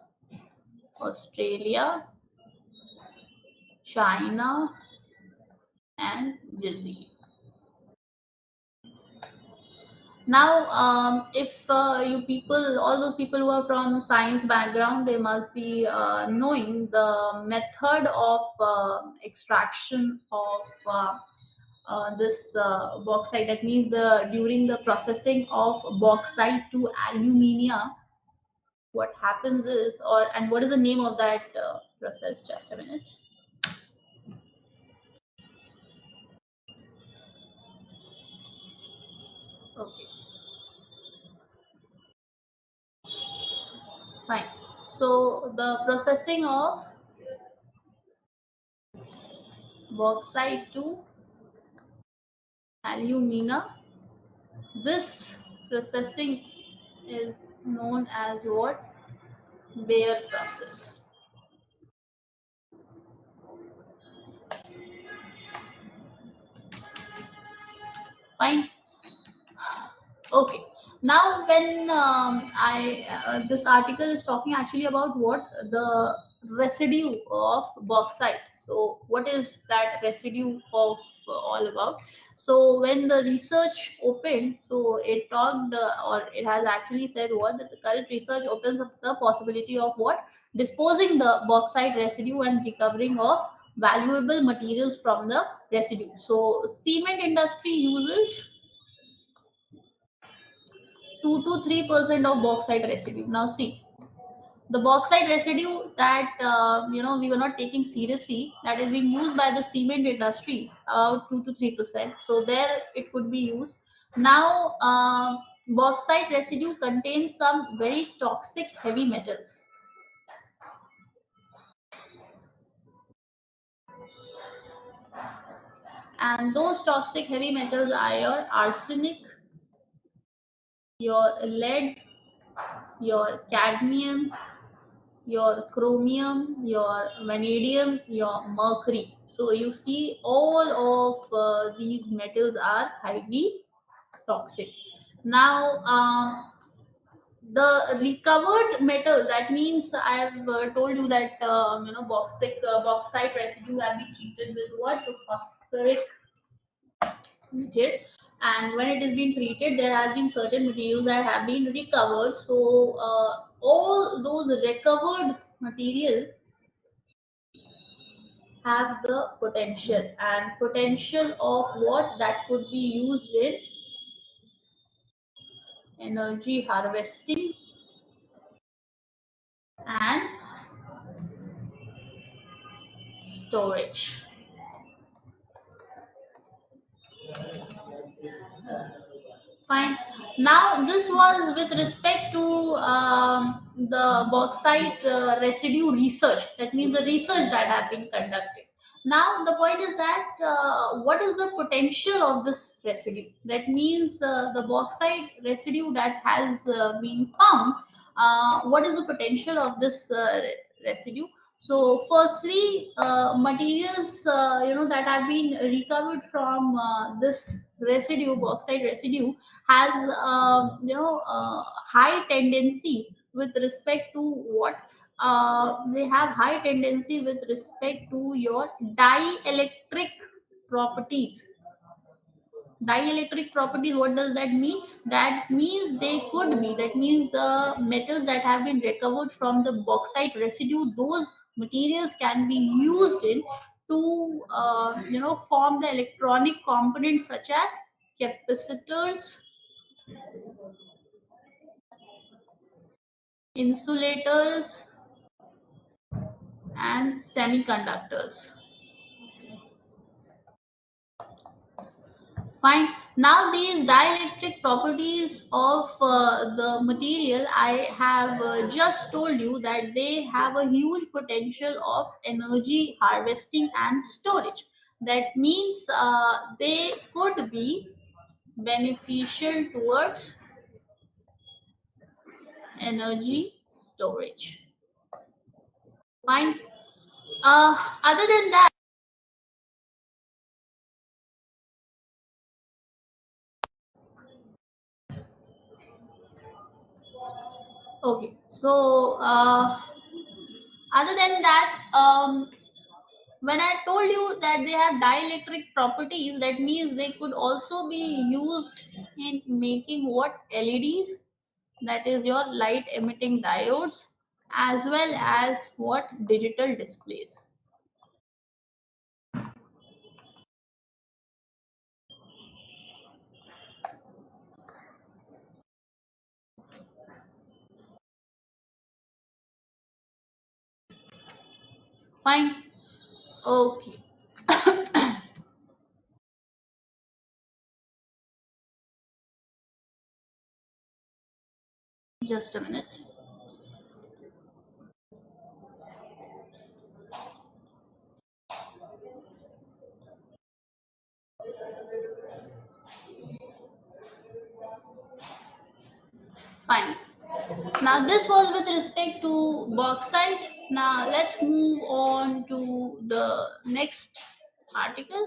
Australia, China, and Brazil. Now, if you people, all those people who are from science background, they must be knowing the method of extraction of this bauxite. That means the during the processing of bauxite to alumina, what happens is, or and what is the name of that process? Just a minute. Okay, fine. So the processing of bauxite to alumina, this processing is known as what? Bare process. Fine. Okay. Now, when I this article is talking actually about what the residue of bauxite. So, what is that residue of all about? So, when the research opened, so it talked or it has actually said what that the current research opens up the possibility of what disposing the bauxite residue and recovering of valuable materials from the residue. So, cement industry uses 2 to 3% of bauxite residue. Now, see the bauxite residue that we were not taking seriously, that is being used by the cement industry, about 2 to 3%. So, there it could be used. Now, bauxite residue contains some very toxic heavy metals, and those toxic heavy metals are your arsenic, your lead, your cadmium, your chromium, your vanadium, your mercury. So you see, all of these metals are highly toxic. Now, the recovered metal, that means I have told you that bauxite residue have been treated with what? The phosphoric material. And when it is being treated, there has been certain materials that have been recovered. So all those recovered material have the potential, and potential of what that could be used in energy harvesting and storage. Fine. Now, this was with respect to the bauxite residue research. That means the research that have been conducted. Now, the point is that what is the potential of this residue? That means the bauxite residue that has been found. What is the potential of this residue? So, firstly, materials that have been recovered from this residue, bauxite residue, has high tendency with respect to what they have high tendency with respect to your dielectric properties. Dielectric properties, what does that mean? That means they could be, that means the metals that have been recovered from the bauxite residue, those materials can be used in to form the electronic components such as capacitors, insulators, and semiconductors. Fine. Now, these dielectric properties of the material, I have just told you that they have a huge potential of energy harvesting and storage. That means they could be beneficial towards energy storage. Fine. Other than that, okay. So, other than that, when I told you that they have dielectric properties, that means they could also be used in making what? LEDs, that is your light emitting diodes, as well as what? Digital displays. Fine. Okay. Just a minute. Fine. Now, this was with respect to bauxite. Now, let's move on to the next article.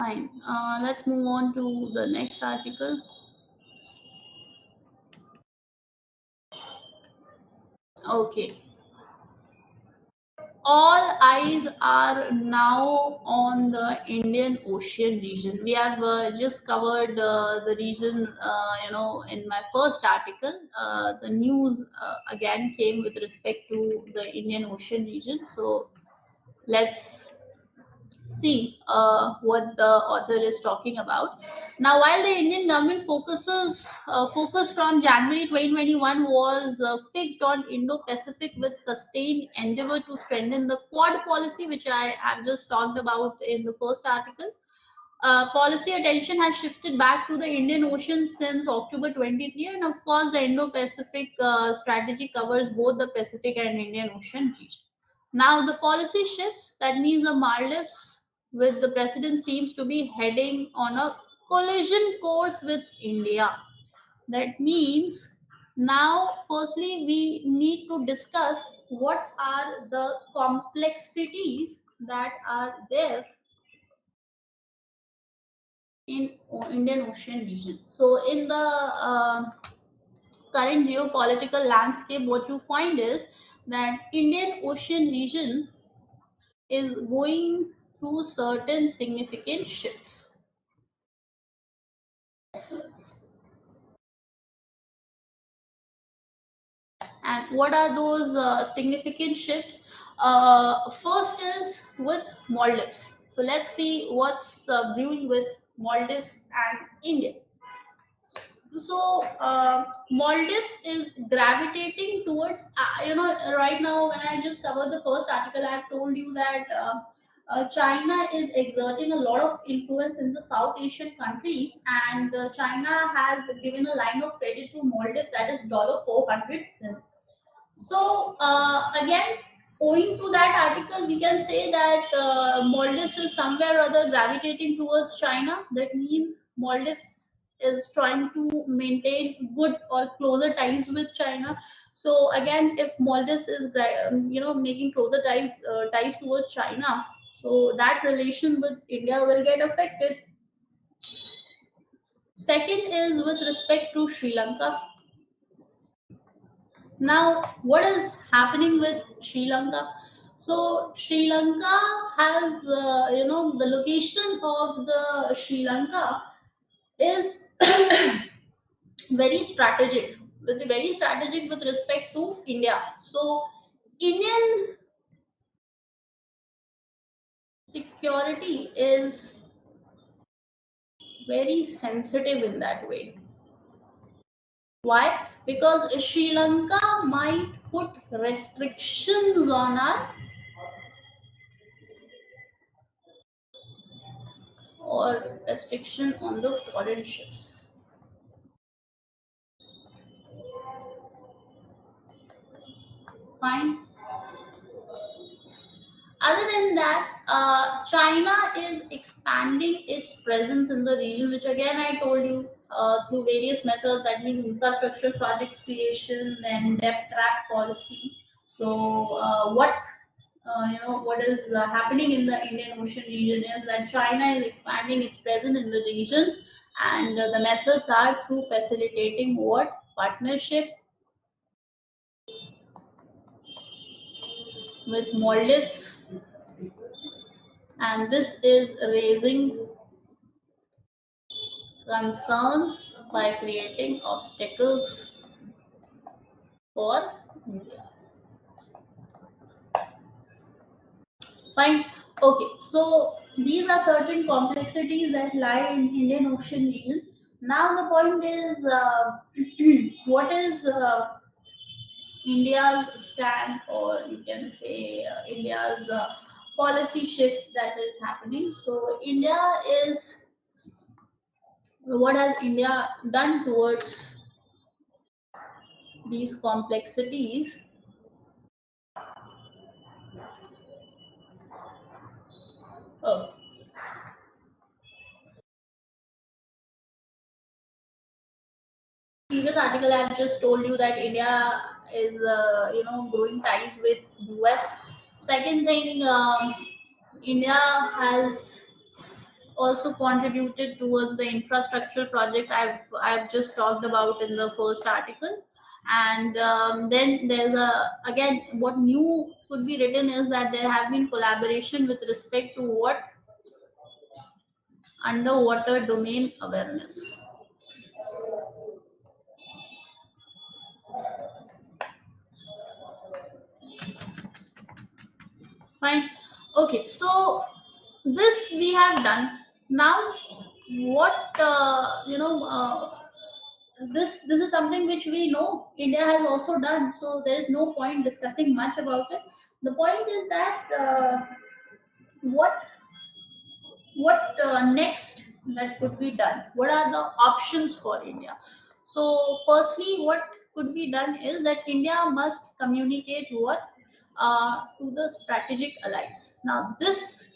Fine. Let's move on to the next article. Okay. All eyes are now on the Indian Ocean region. We have just covered the region, in my first article. The news again came with respect to the Indian Ocean region. So let's see what the author is talking about. Now, while the Indian government focus from January 2021 was fixed on Indo-Pacific with sustained endeavor to strengthen the Quad policy, which I have just talked about in the first article. Policy attention has shifted back to the Indian Ocean since October 23, and of course, the Indo-Pacific strategy covers both the Pacific and Indian Ocean region. Now, the policy shifts. That means the Maldives, with the president, seems to be heading on a collision course with India. That means Now, firstly, we need to discuss what are the complexities that are there in Indian Ocean region. So, in the current geopolitical landscape, what you find is that Indian Ocean region is going through certain significant shifts. And what are those significant shifts? First is with Maldives. So let's see what's brewing with Maldives and India. So Maldives is gravitating towards, right now when I just covered the first article, I've told you that China is exerting a lot of influence in the South Asian countries, and China has given a line of credit to Maldives that is $400. So again, owing to that article, we can say that Maldives is somewhere or other gravitating towards China. That means Maldives is trying to maintain good or closer ties with China. So again, if Maldives is making closer ties towards China, so that relation with India will get affected. Second is with respect to Sri Lanka. Now, what is happening with Sri Lanka? So, Sri Lanka has, the location of the Sri Lanka is very strategic with respect to India. So, Indian security is very sensitive in that way. Why? Because Sri Lanka might put restrictions on our or restriction on the foreign ships. Fine. Other than that, China is expanding its presence in the region, which again I told you through various methods. That means infrastructure projects creation, then debt trap policy. So, what is happening in the Indian Ocean region is that China is expanding its presence in the regions, and the methods are through facilitating what partnership with Maldives, and this is raising concerns by creating obstacles for India. Fine. Okay, so these are certain complexities that lie in Indian Ocean region. Now the point is, what is India's stand, or you can say India's policy shift that is happening. So India is, what has India done towards these complexities? Oh, previous article, I have just told you that India is growing ties with US. Second thing, India has also contributed towards the infrastructure project I've just talked about in the first article. And then there's a, again, what new could be written is that there have been collaboration with respect to what underwater domain awareness. Fine. Okay, so this we have done. Now, what this is something which we know India has also done. So there is no point discussing much about it. The point is that what next that could be done. What are the options for India? So, firstly, what could be done is that India must communicate what to the strategic allies. Now, this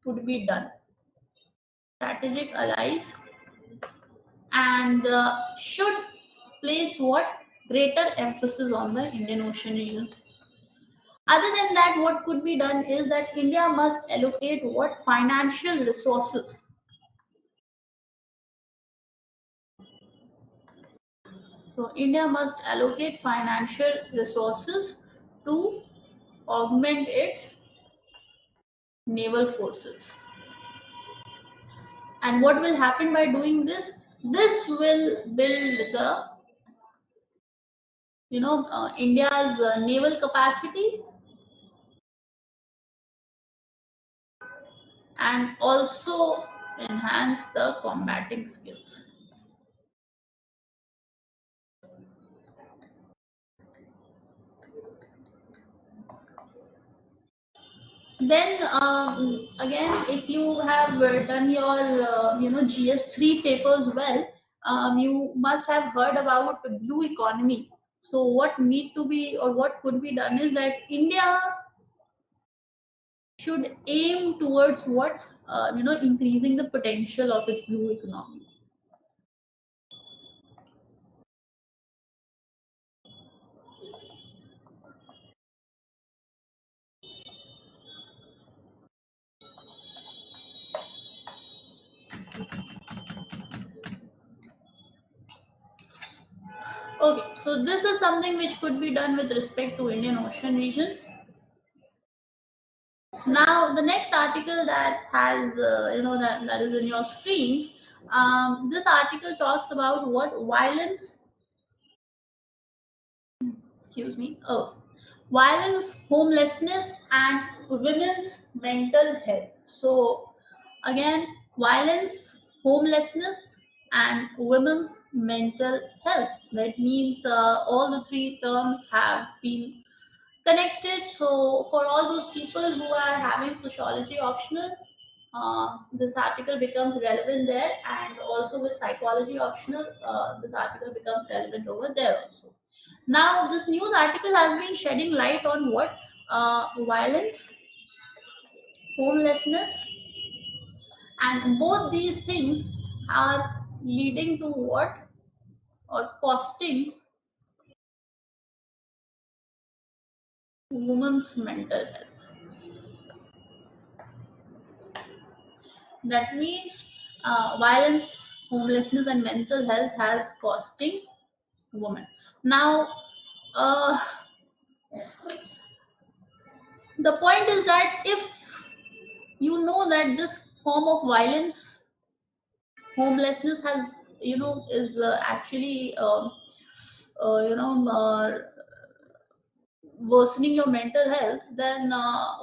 could be done. Strategic allies, and should place what greater emphasis on the Indian Ocean region. Other than that, what could be done is that India must allocate what financial resources. So India must allocate financial resources to augment its naval forces. And what will happen by doing this? This will build the India's naval capacity and also enhance the combating skills. Then again, if you have done your GS3 papers well, you must have heard about the blue economy. So what need to be or what could be done is that India should aim towards what increasing the potential of its blue economy. Okay, so this is something which could be done with respect to Indian Ocean region. Now, the next article that has, that is in your screens, this article talks about what violence, excuse me, violence, homelessness, and women's mental health. So, again, violence, homelessness, and women's mental health. That means all the three terms have been connected. So for all those people who are having sociology optional, this article becomes relevant there, and also with psychology optional, this article becomes relevant over there also. Now this news article has been shedding light on what violence, homelessness, and both these things are leading to what or costing women's mental health. That means violence, homelessness, and mental health has costing women. Now, uh, the point is that if you know that this form of violence, homelessness has, is actually, worsening your mental health, then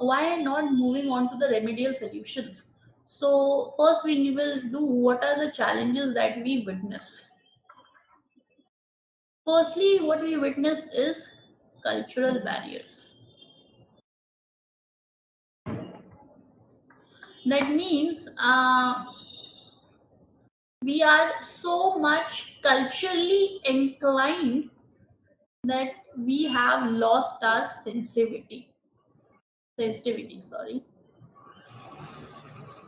why not moving on to the remedial solutions? So, first, we will do what are the challenges that we witness. Firstly, what we witness is cultural barriers. That means we are so much culturally inclined that we have lost our sensitivity. Sensitivity, sorry.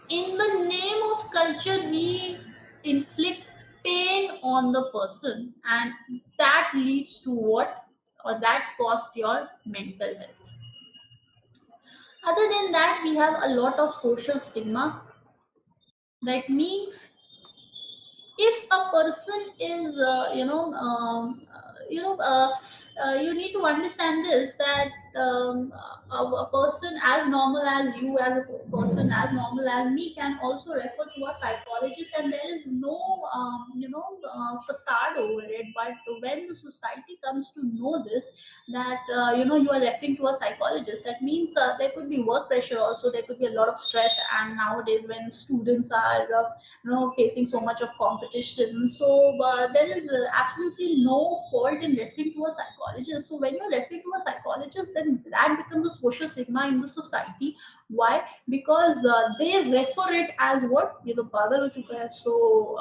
In the name of culture, we inflict pain on the person, and that leads to what, or that costs your mental health. Other than that, we have a lot of social stigma. That means if a person is you need to understand this, that a person as normal as you, as a person as normal as me, can also refer to a psychologist, and there is no facade over it. But when the society comes to know this, that you are referring to a psychologist, that means there could be work pressure also, there could be a lot of stress, and nowadays when students are facing so much of competition, so there is absolutely no fault in referring to a psychologist. So when you're referring to a psychologist, then that becomes a social stigma in the society. Why? Because they refer it as what, pagal ho chuka hai. So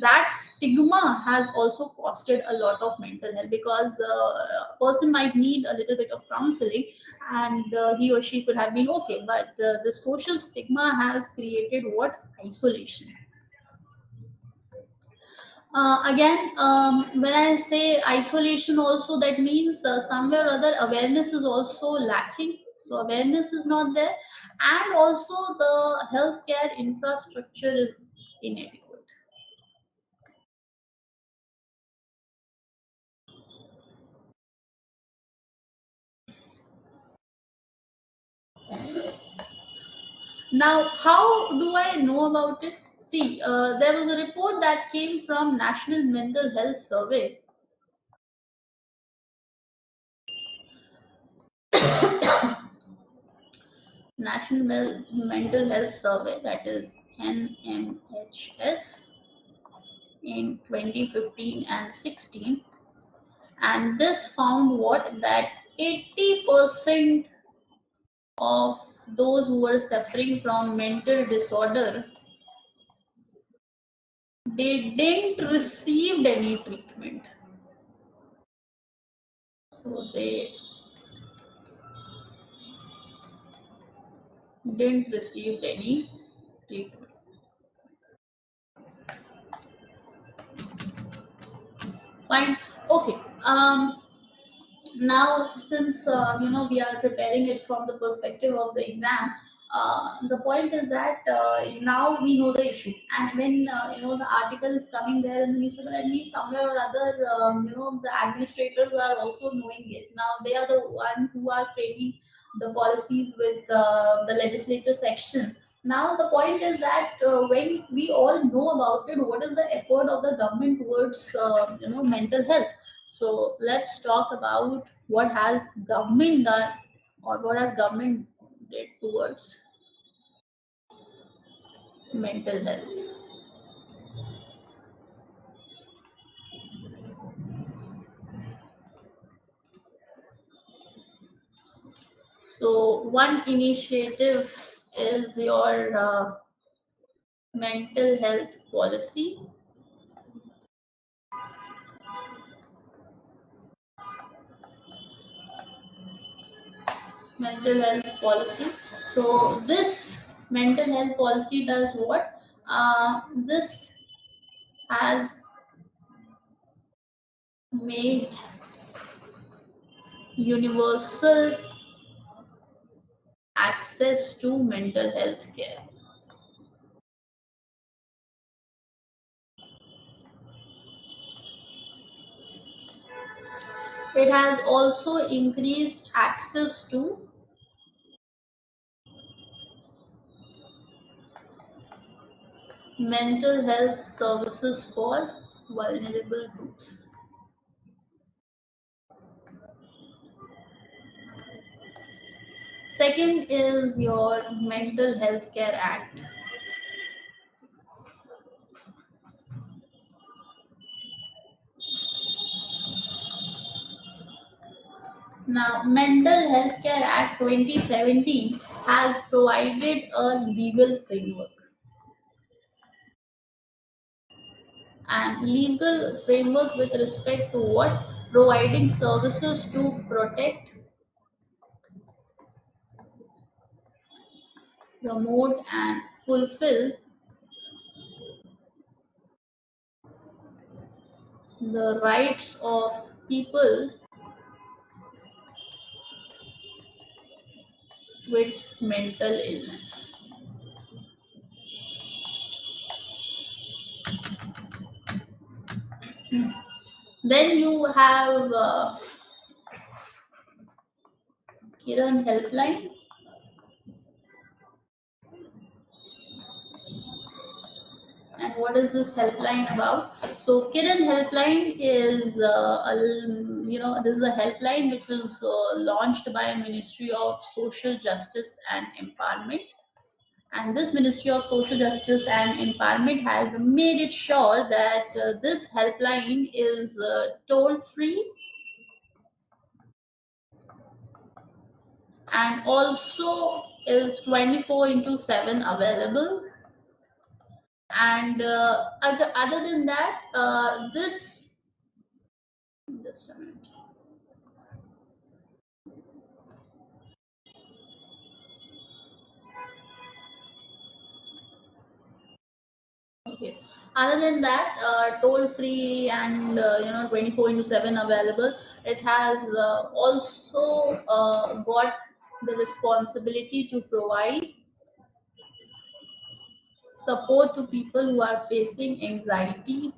that stigma has also costed a lot of mental health, because a person might need a little bit of counseling, and he or she could have been okay, but the social stigma has created what, isolation. Again, when I say isolation, also that means somewhere or other awareness is also lacking. So awareness is not there, and also the healthcare infrastructure is inadequate. Now, how do I know about it? See, there was a report that came from National Mental Health Survey. Mental Health Survey, that is NMHS, in 2015 and 16, and this found what, that 80% of those who were suffering from mental disorder, they didn't receive any treatment. So they didn't receive any treatment. Fine. Okay. Now, since we are preparing it from the perspective of the exam, the point is that now we know the issue, and when the article is coming there in the newspaper, that means somewhere or other, the administrators are also knowing it. Now they are the one who are framing the policies with the legislative section. Now the point is that when we all know about it, what is the effort of the government towards mental health? So let's talk about what has government done, or what has government did towards mental health. So one initiative is your mental health policy. Mental health policy. So this mental health policy does what? This has made universal access to mental health care. It has also increased access to mental health services for vulnerable groups. Second is your Mental Health Care Act. Now, Mental Health Care Act 2017 has provided a legal framework, and legal framework with respect to what? Providing services to protect, promote, and fulfill the rights of people with mental illness. Then you have Kiran Helpline. And what is this helpline about? So Kiran Helpline is this is a helpline which was launched by Ministry of Social Justice and Empowerment. And this Ministry of Social Justice and Empowerment has made it sure that this helpline is toll free, and also is 24 into 7 available. And other than that, this, just a minute. Okay. Other than that, toll free and 24 into 7 available. It has also got the responsibility to provide support to people who are facing anxiety,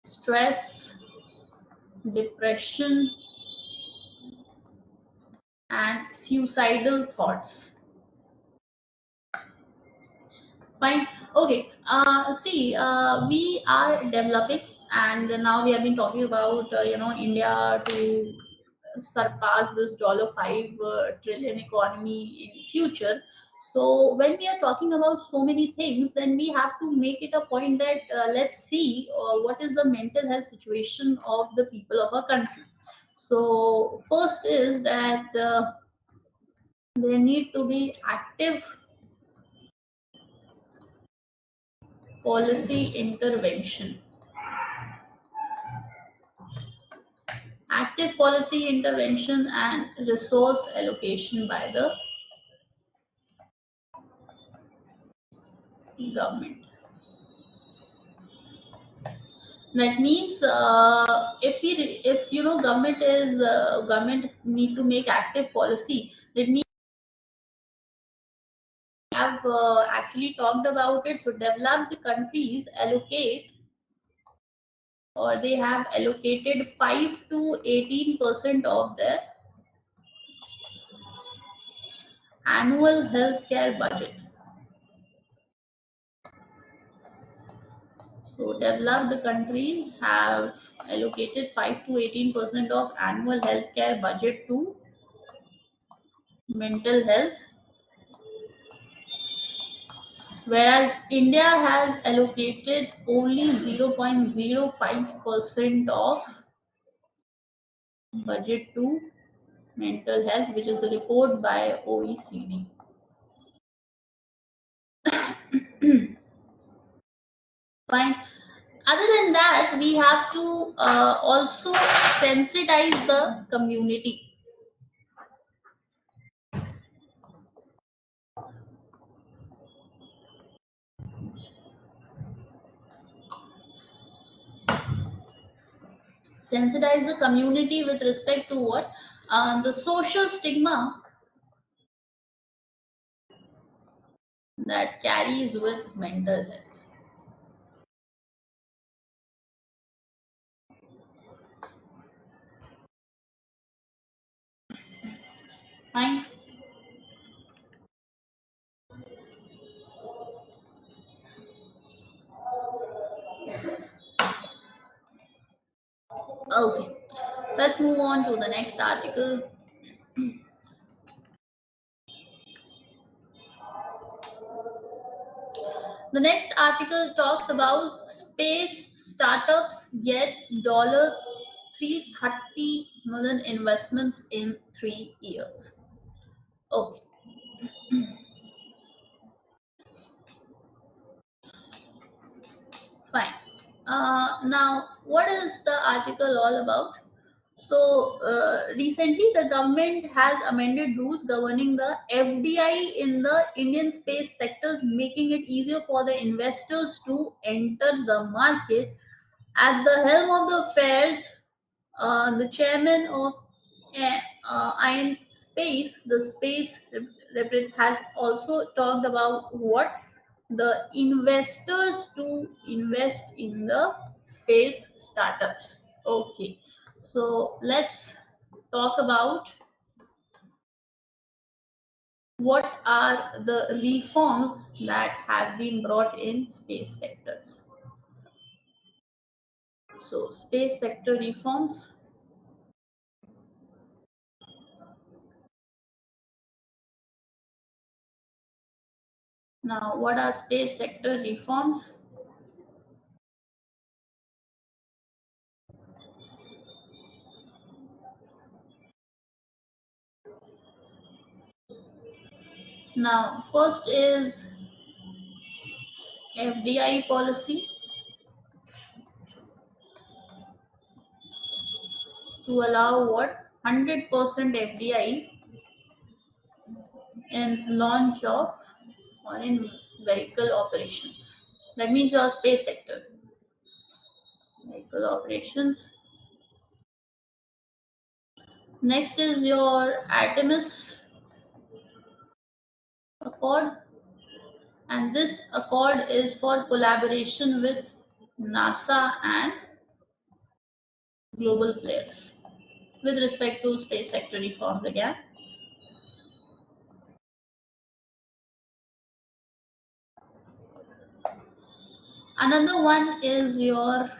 stress, depression, and suicidal thoughts. Fine. Okay. See, we are developing, and now we have been talking about India to surpass this $5 trillion economy in future. So when we are talking about so many things, then we have to make it a point that let's see what is the mental health situation of the people of our country. So first is that there need to be policy intervention active policy intervention and resource allocation by the government. That means if government need to make active policy. That means we have actually talked about it. So developed countries allocate, or they have allocated 5 to 18% of their annual healthcare budget. So developed countries have allocated 5 to 18% of annual healthcare budget to mental health, whereas India has allocated only 0.05% of budget to mental health, which is a report by OECD. Fine. Other than that, we have to also sensitize the community. Sensitize the community with respect to what? The social stigma that carries with mental health. Fine. Okay. Let's move on to the next article. The next article talks about space startups get $330 million investments in 3 years. Okay, fine. Now, what is the article all about? So, recently the government has amended rules governing the FDI in the Indian space sectors, making it easier for the investors to enter the market. At the helm of the affairs, the chairman of Iron Space, the space has also talked about what the investors to invest in the space startups. Okay, so let's talk about what are the reforms that have been brought in space sectors. So, space sector reforms. Now, what are space sector reforms? Now, first is FDI policy to allow what 100% FDI in launch of or in vehicle operations. That means your space sector, vehicle operations. Next is your Artemis Accord, and this accord is for collaboration with NASA and global players with respect to space sector reforms again. Another one is your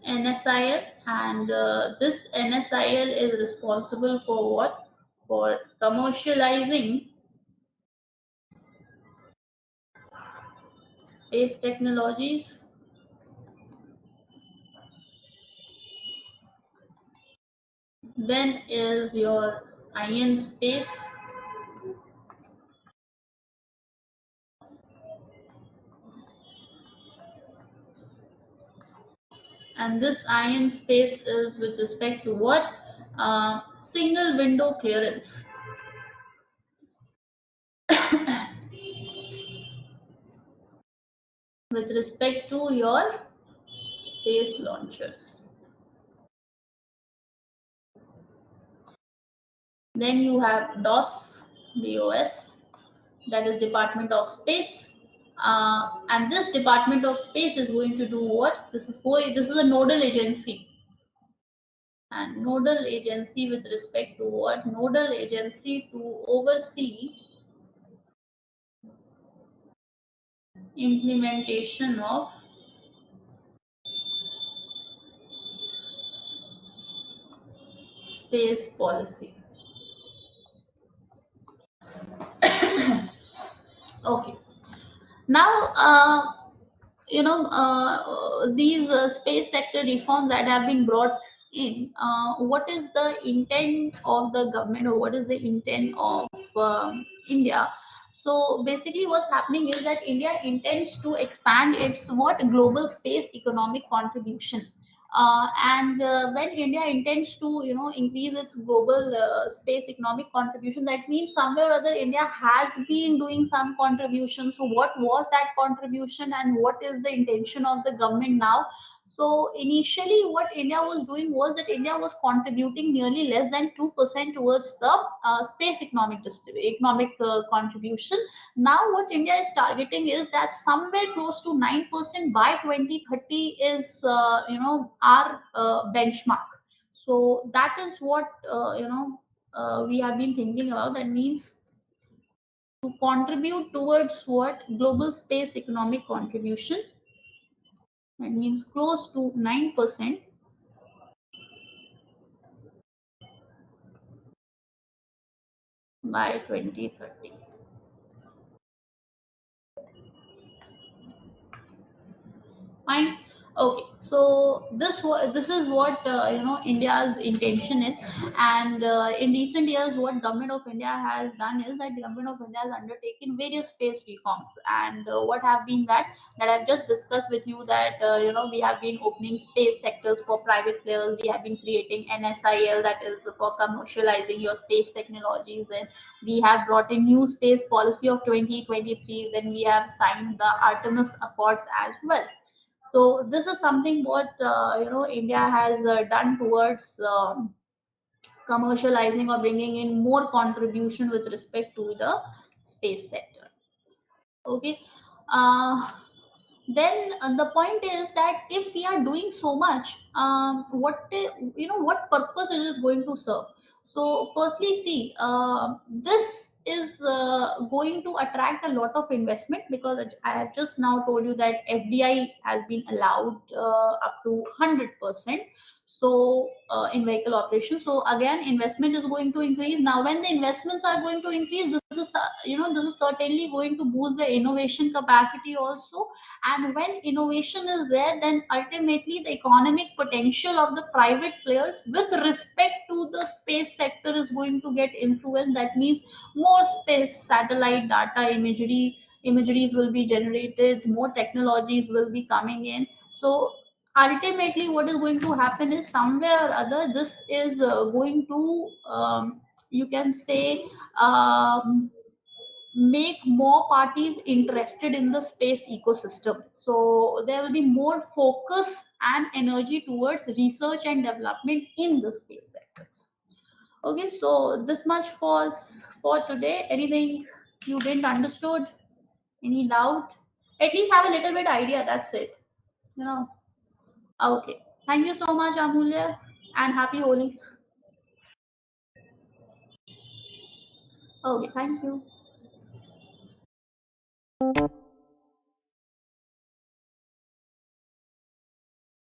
NSIL, and this NSIL is responsible for what? For commercializing space technologies. Then is your iron space, and this iron space is with respect to what? Single window clearance with respect to your space launchers. Then you have DOS, that is Department of Space. And this Department of Space is going to do what? This is a nodal agency. And nodal agency with respect to what? Nodal agency to oversee implementation of space policy. Okay. Now, these space sector reforms that have been brought in, what is the intent of the government, or what is the intent of India? So basically what's happening is that India intends to expand its what? Global space economic contribution. And when India intends to increase its global space economic contribution, that means somewhere or other India has been doing some contribution. So what was that contribution, and what is the intention of the government now? So initially what India was doing was that India was contributing nearly less than 2% towards the space economic contribution. Now what India is targeting is that somewhere close to 9% by 2030 is our benchmark. So that is what we have been thinking about. That means to contribute towards what? Global space economic contribution. That means close to 9% by 2030. Fine. Okay. So this is what India's intention is, and in recent years, what government of India has done is that the government of India has undertaken various space reforms, and what have been that I've just discussed with you, that we have been opening space sectors for private players. We have been creating NSIL, that is for commercializing your space technologies, and we have brought in new space policy of 2023. Then we have signed the Artemis Accords as well. So this is something what India has done towards commercializing or bringing in more contribution with respect to the space sector. Okay. uh, then the point is that if we are doing so much, what purpose is it going to serve? So firstly, see, this is going to attract a lot of investment, because I have just now told you that FDI has been allowed up to 100%. So in vehicle operation, so again investment is going to increase. Now when the investments are going to increase, this is certainly going to boost the innovation capacity also. And when innovation is there, then ultimately the economic potential of the private players with respect to the space sector is going to get influenced. That means more space satellite data imagery imageries will be generated, more technologies will be coming in. So ultimately what is going to happen is somewhere or other this is going to you can say make more parties interested in the space ecosystem. So there will be more focus and energy towards research and development in the space sectors. Okay, so this much for today. Anything you didn't understood? Any doubt? At least have a little bit idea. That's it. You know. Okay. Thank you so much, Amulya, and happy Holi. Okay. Thank you.